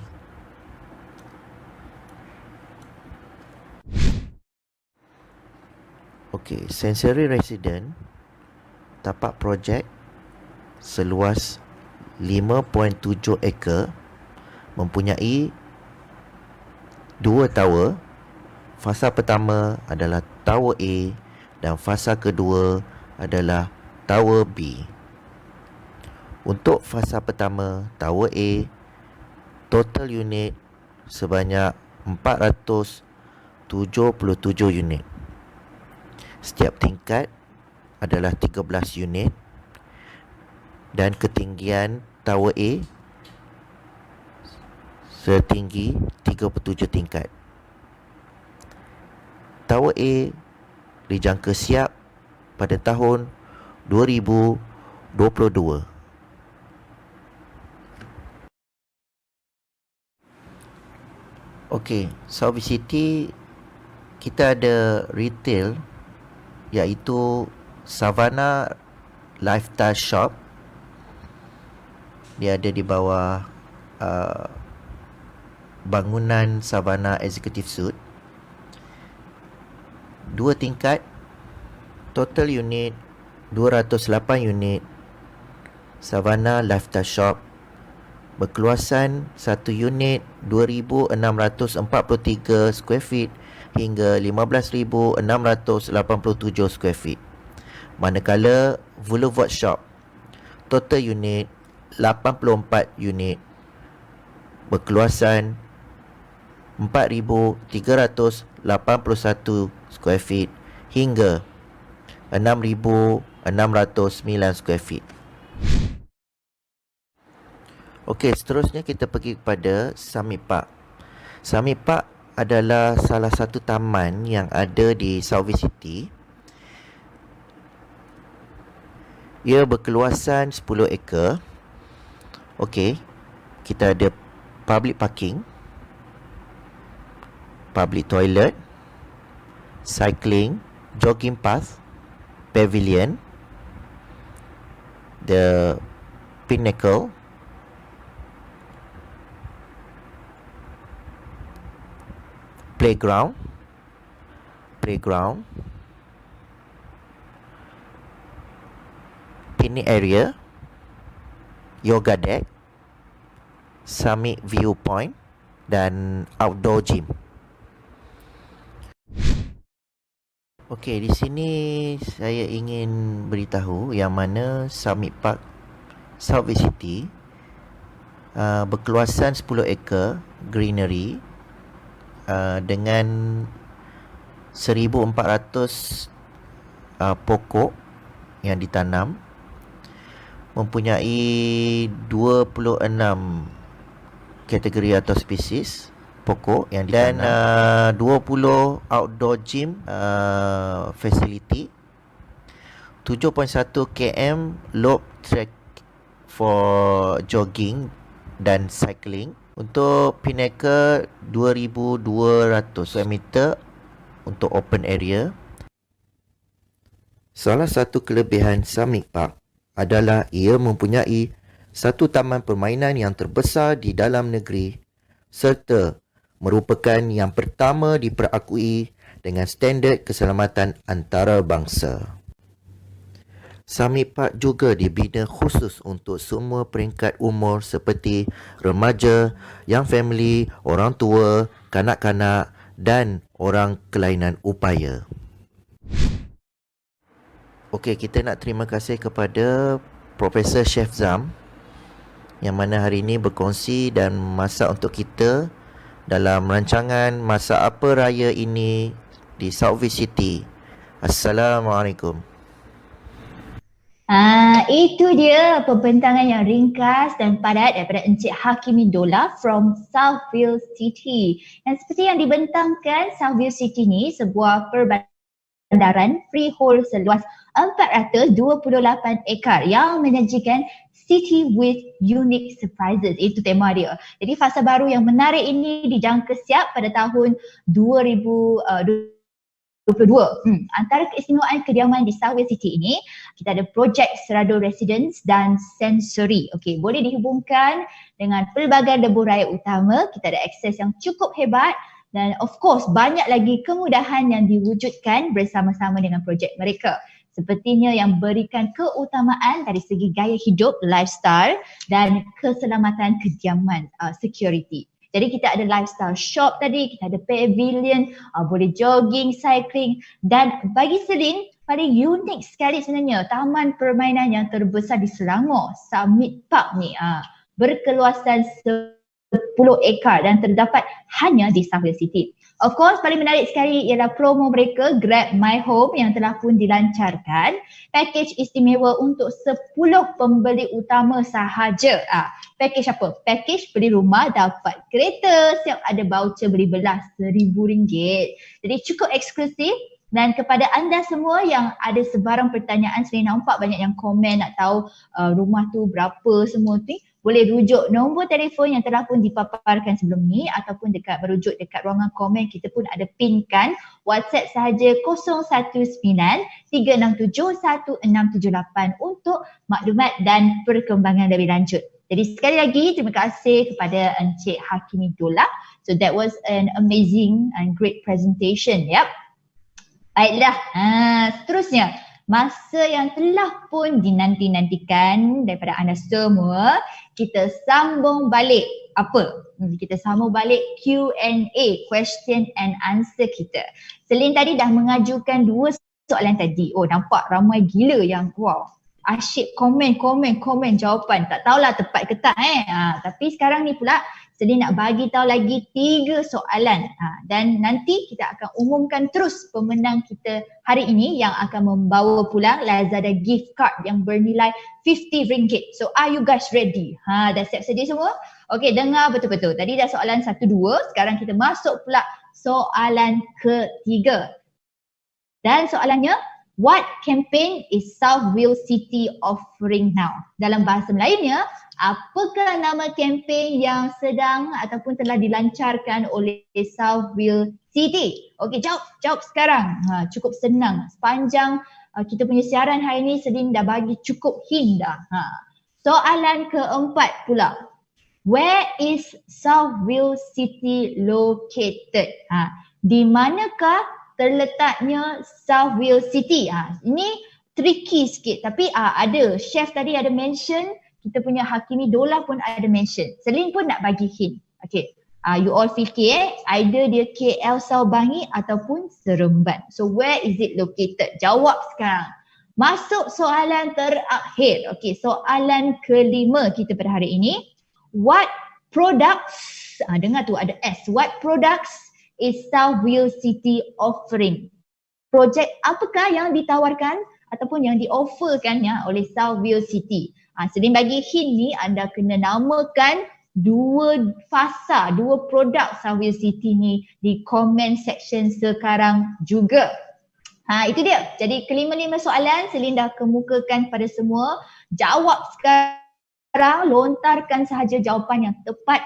Okey, Sensory Resident tapak projek seluas 5.7 ekar, mempunyai 2 tower. Fasa pertama adalah Tower A dan fasa kedua adalah Tower B. Untuk fasa pertama, Tower A, total unit sebanyak 477 unit. Setiap tingkat adalah 13 unit dan ketinggian Tower A setinggi 37 tingkat. Tower A dijangka siap pada tahun 2022. Okey, South City kita ada retail iaitu Savannah Lifestyle Shop. Dia ada di bawah bangunan Savannah Executive Suite. 2 tingkat, total unit 208 unit. Savannah Lifestyle Shop berkeluasan 1 unit 2,643 square feet hingga 15,687 square feet. Manakala Boulevard Shop total unit 84 unit berkeluasan 4,381 square feet hingga 6,609 square feet. Okey, seterusnya kita pergi kepada Summit Park. Summit Park adalah salah satu taman yang ada di South City. Ia berkeluasan 10 ekar. Okey, kita ada public parking, public toilet, cycling, jogging path, pavilion, the pinnacle, playground, picnic area, yoga deck, summit viewpoint dan outdoor gym. Okey, di sini saya ingin beritahu yang mana Summit Park South City berkeluasan 10 ekar greenery dengan 1,400 pokok yang ditanam, mempunyai 26 kategori atau spesies pokok yang ditanam, dan 20 outdoor gym facility, 7.1 km loop track for jogging dan cycling. Untuk Pinnacle 2,200 meter untuk open area. Salah satu kelebihan Summit Park adalah ia mempunyai satu taman permainan yang terbesar di dalam negeri serta merupakan yang pertama diperakui dengan standard keselamatan antarabangsa. Summit Park juga dibina khusus untuk semua peringkat umur seperti remaja, young family, orang tua, kanak-kanak dan orang kelainan upaya. Okey, kita nak terima kasih kepada Profesor Chef Zam yang mana hari ini berkongsi dan masak untuk kita dalam rancangan Masak Apa Raya ini di South City. Assalamualaikum. Itu dia pembentangan yang ringkas dan padat daripada Encik Hakimi Dola from Southville City. Dan seperti yang dibentangkan, Southville City ni sebuah perbandaran freehold seluas 428 ekar yang menyajikan City with Unique Surprises. Itu tema dia. Jadi fasa baru yang menarik ini dijangka siap pada tahun 2022. Antara keistimewaan kediaman di Southville City ini, kita ada projek Serado Residence dan Sensory. Okey, boleh dihubungkan dengan pelbagai lebuh raya utama. Kita ada akses yang cukup hebat dan of course banyak lagi kemudahan yang diwujudkan bersama-sama dengan projek mereka. Sepertinya yang berikan keutamaan dari segi gaya hidup, lifestyle dan keselamatan kediaman, security. Jadi kita ada lifestyle shop tadi, kita ada pavilion, boleh jogging, cycling dan bagi Selin paling unik sekali sebenarnya taman permainan yang terbesar di Selangor, Summit Park ni. Berkeluasan 10 ekar dan terdapat hanya di Southville City. Of course, paling menarik sekali ialah promo mereka Grab My Home yang telah pun dilancarkan. Package istimewa untuk 10 pembeli utama sahaja. Package apa? Package beli rumah dapat kereta. Siap ada voucher beli belah RM1,000. Jadi cukup eksklusif. Dan kepada anda semua yang ada sebarang pertanyaan, saya nampak banyak yang komen nak tahu rumah tu berapa semua tu, boleh rujuk nombor telefon yang telah pun dipaparkan sebelum ni ataupun merujuk dekat ruangan komen, kita pun ada pinkan. WhatsApp sahaja 019-367-1678 untuk maklumat dan perkembangan lebih lanjut. Jadi sekali lagi terima kasih kepada Encik Hakimi Dola. So that was an amazing and great presentation. Yep. Baiklah, seterusnya masa yang telah pun dinanti-nantikan daripada anda semua, kita sambung balik apa? Kita sambung balik Q&A, question and answer kita. Selin tadi dah mengajukan 2 soalan tadi. Oh, nampak ramai gila yang wow, asyik komen jawapan. Tak tahulah tepat ke tak tapi sekarang ni pula Selin nak bagi tahu lagi 3 soalan dan nanti kita akan umumkan terus pemenang kita hari ini yang akan membawa pulang Lazada gift card yang bernilai RM50. So are you guys ready? Dah siap sedia semua? Okey, dengar betul-betul. Tadi dah soalan 1, 2, sekarang kita masuk pula soalan ketiga. Dan soalannya, what campaign is South Wales City offering now? Dalam bahasa Melayunya, apakah nama kempen yang sedang ataupun telah dilancarkan oleh South Wales City? Okey, jawab sekarang. Cukup senang. Sepanjang kita punya siaran hari ni, Selin dah bagi cukup hint dah. Soalan keempat pula. Where is South Wales City located? Di manakah terletaknya South Wales City? Ini tricky sikit tapi ada. Chef tadi ada mention, kita punya Hakimi Dola pun ada mention. Selin pun nak bagi hint. Okay. You all fikir either dia KL Saubangi ataupun Seremban. So where is it located? Jawab sekarang. Masuk soalan terakhir. Okay, soalan kelima kita pada hari ini. What products, dengar tu ada S. What products is South Wales City offering? Projek apakah yang ditawarkan ataupun yang diofferkan oleh South Wales City? Selin bagi hint ni, anda kena namakan 2 fasa, 2 produk South Wales City ni di comment section sekarang juga. Itu dia. Jadi kelima-lima soalan Selin dah kemukakan pada semua. Jawab sekarang, lontarkan sahaja jawapan yang tepat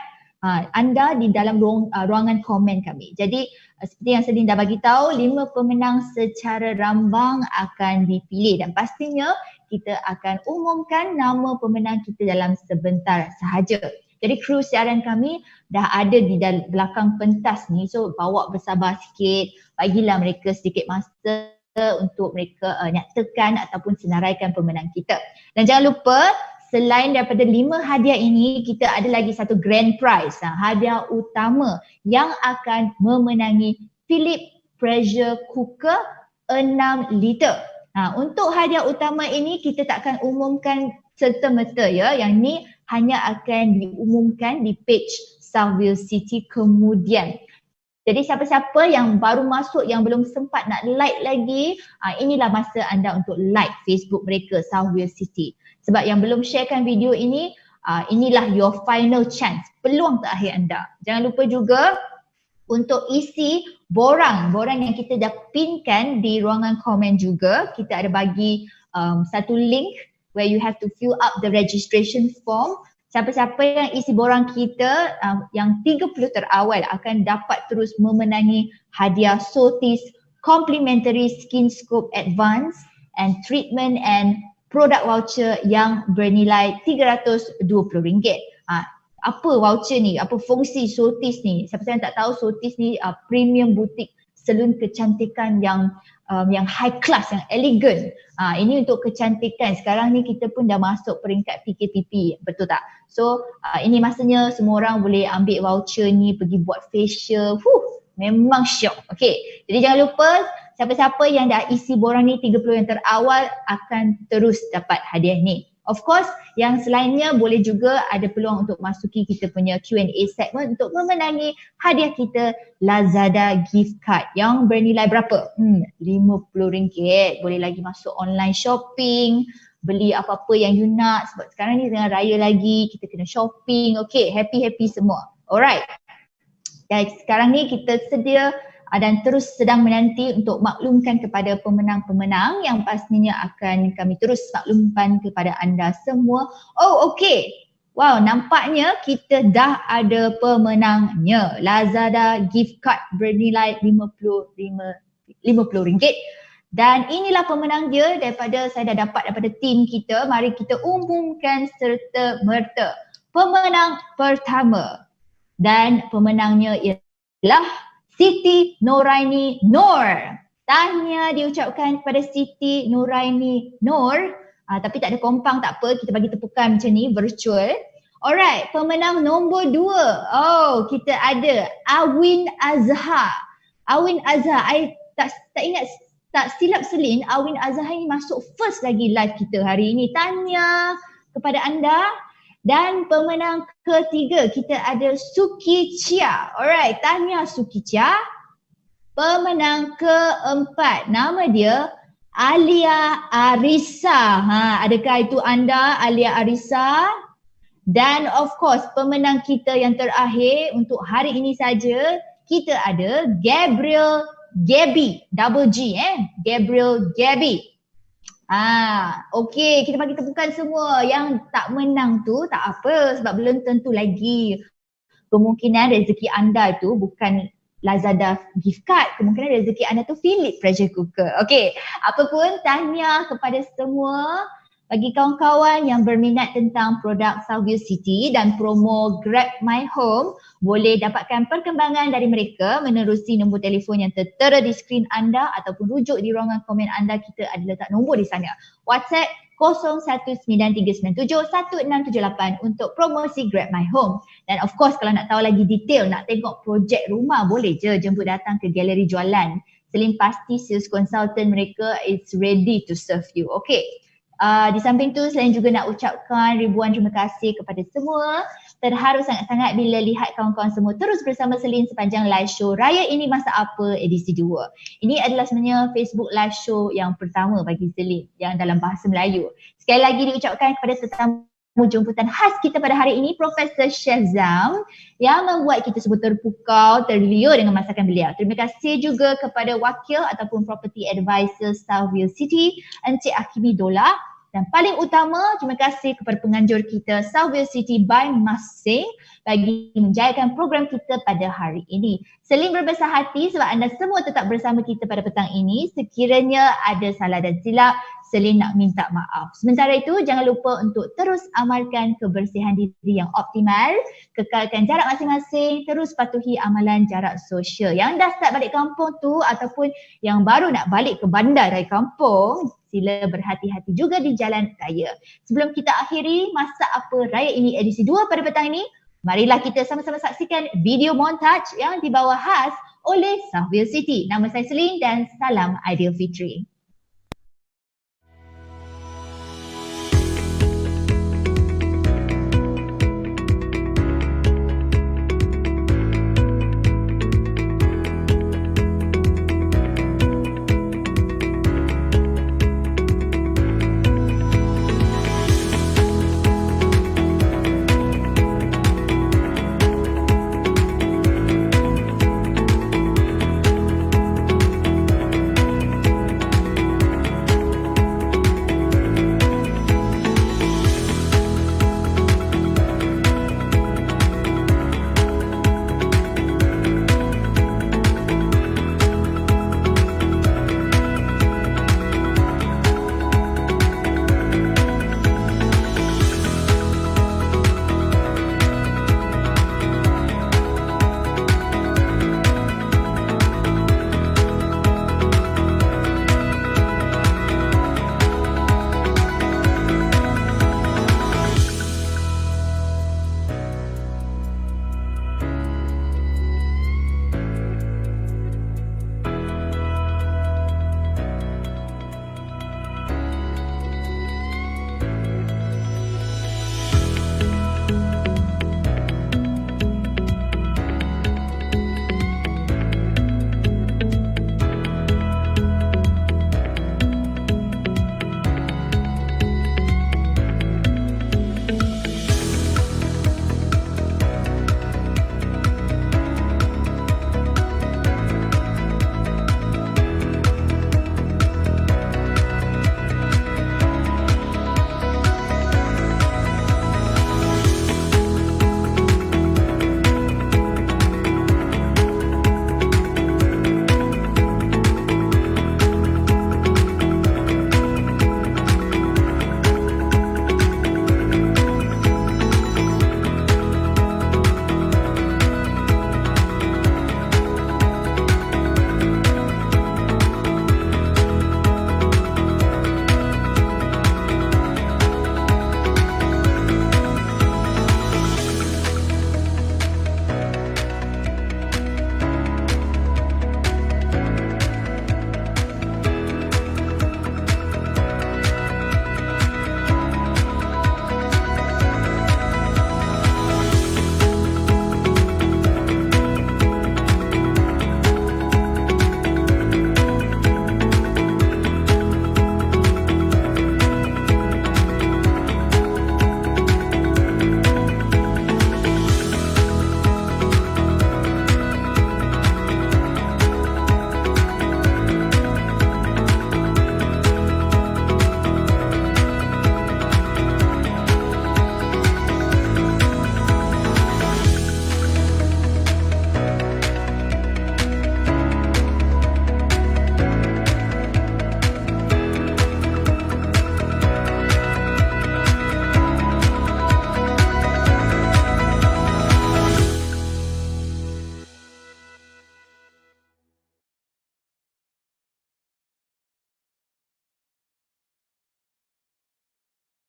anda di dalam ruangan komen kami. Jadi seperti yang Selin dah bagi tahu, 5 pemenang secara rambang akan dipilih dan pastinya kita akan umumkan nama pemenang kita dalam sebentar sahaja. Jadi kru siaran kami dah ada di belakang pentas ni, so bawa bersabar sikit, bagilah mereka sedikit masa untuk mereka nyatakan ataupun senaraikan pemenang kita. Dan jangan lupa, selain daripada 5 hadiah ini, kita ada lagi satu grand prize, hadiah utama yang akan memenangi Philips Pressure Cooker 6 liter. Untuk hadiah utama ini kita takkan umumkan serta-merta ya. Yang ni hanya akan diumumkan di page South Wales City kemudian. Jadi siapa-siapa yang baru masuk yang belum sempat nak like lagi, inilah masa anda untuk like Facebook mereka South Wales City. Sebab yang belum sharekan video ini, inilah your final chance, peluang terakhir anda. Jangan lupa juga untuk isi borang yang kita dah pinkan di ruangan komen juga. Kita ada bagi satu link where you have to fill up the registration form. Siapa-siapa yang isi borang kita yang 30 terawal akan dapat terus memenangi hadiah Sotis Complimentary Skin Scope Advance and Treatment and Product Voucher yang bernilai RM320. Apa voucher ni? Apa fungsi Sotis ni? Siapa yang tak tahu, Sotis ni premium butik salon kecantikan yang high class, yang elegan. Ini untuk kecantikan. Sekarang ni kita pun dah masuk peringkat PKPP, betul tak? So ini masanya semua orang boleh ambil voucher ni pergi buat facial. Memang syok. Okay, jadi jangan lupa siapa-siapa yang dah isi borang ni 30 yang terawal akan terus dapat hadiah ni. Of course, yang selainnya boleh juga ada peluang untuk masuki kita punya Q&A segment untuk memenangi hadiah kita Lazada gift card yang bernilai berapa? RM50. Boleh lagi masuk online shopping, beli apa-apa yang you nak sebab sekarang ni tengah raya lagi, kita kena shopping. Okay, happy-happy semua. Alright. Dan sekarang ni kita sedia dan terus sedang menanti untuk maklumkan kepada pemenang-pemenang yang pastinya akan kami terus maklumkan kepada anda semua. Oh, okay. Wow, nampaknya kita dah ada pemenangnya. Lazada gift card bernilai RM50. Dan inilah pemenang dia daripada saya dah dapat daripada tim kita. Mari kita umumkan serta merta. Pemenang pertama. Dan pemenangnya ialah Siti Nuraini Nur. Tahniah diucapkan kepada Siti Nuraini Nur. Tapi tak ada kompang, tak apa. Kita bagi tepukan macam ni, virtual. Alright, pemenang nombor 2. Oh, kita ada Awin Azhar. Awin Azhar, I tak ingat, tak silap Selin, Awin Azhar ni masuk first lagi live kita hari ini. Tahniah kepada anda. Dan pemenang ketiga kita ada Suki Chia. Alright, tahniah Suki Chia. Pemenang keempat, nama dia Alia Arisa. Adakah itu anda, Alia Arisa? Dan of course pemenang kita yang terakhir untuk hari ini saja, kita ada Gabriel Gaby, double G Gabriel Gaby. Okey, kita bagi tepukan semua. Yang tak menang tu tak apa sebab belum tentu lagi. Kemungkinan rezeki anda tu bukan Lazada gift card, kemungkinan rezeki anda tu Philips pressure cooker. Okey, apa pun tahniah kepada semua. Bagi kawan-kawan yang berminat tentang produk South View City dan promo Grab My Home, boleh dapatkan perkembangan dari mereka menerusi nombor telefon yang tertera di skrin anda ataupun rujuk di ruangan komen anda. Kita ada letak nombor di sana. WhatsApp 0193971678 untuk promosi Grab My Home. Dan of course kalau nak tahu lagi detail, nak tengok projek rumah, boleh je jemput datang ke galeri jualan. Selin pasti sales consultant mereka is ready to serve you. Okay. Di samping tu saya juga nak ucapkan ribuan terima kasih kepada semua. Terharu sangat-sangat bila lihat kawan-kawan semua terus bersama Selin sepanjang live show Raya Ini Masa Apa edisi 2. Ini adalah sebenarnya Facebook live show yang pertama bagi Selin yang dalam bahasa Melayu. Sekali lagi diucapkan kepada tetamu jemputan khas kita pada hari ini, Profesor Shazam, yang membuat kita semua terpukau, terliur dengan masakan beliau. Terima kasih juga kepada wakil ataupun property advisor South View City, Encik Hakimi Dola. Dan paling utama, terima kasih kepada penganjur kita South View City by Masing bagi menjayakan program kita pada hari ini. Selin berbesar hati sebab anda semua tetap bersama kita pada petang ini. Sekiranya ada salah dan silap, Selin nak minta maaf. Sementara itu, jangan lupa untuk terus amalkan kebersihan diri yang optimal, kekalkan jarak masing-masing, terus patuhi amalan jarak sosial. Yang dah start balik kampung tu ataupun yang baru nak balik ke bandar dari kampung, sila berhati-hati juga di jalan raya. Sebelum kita akhiri Masa Apa Raya Ini edisi 2 pada petang ini, marilah kita sama-sama saksikan video montage yang dibawa khas oleh South View City. Nama saya Selin dan salam Aidilfitri.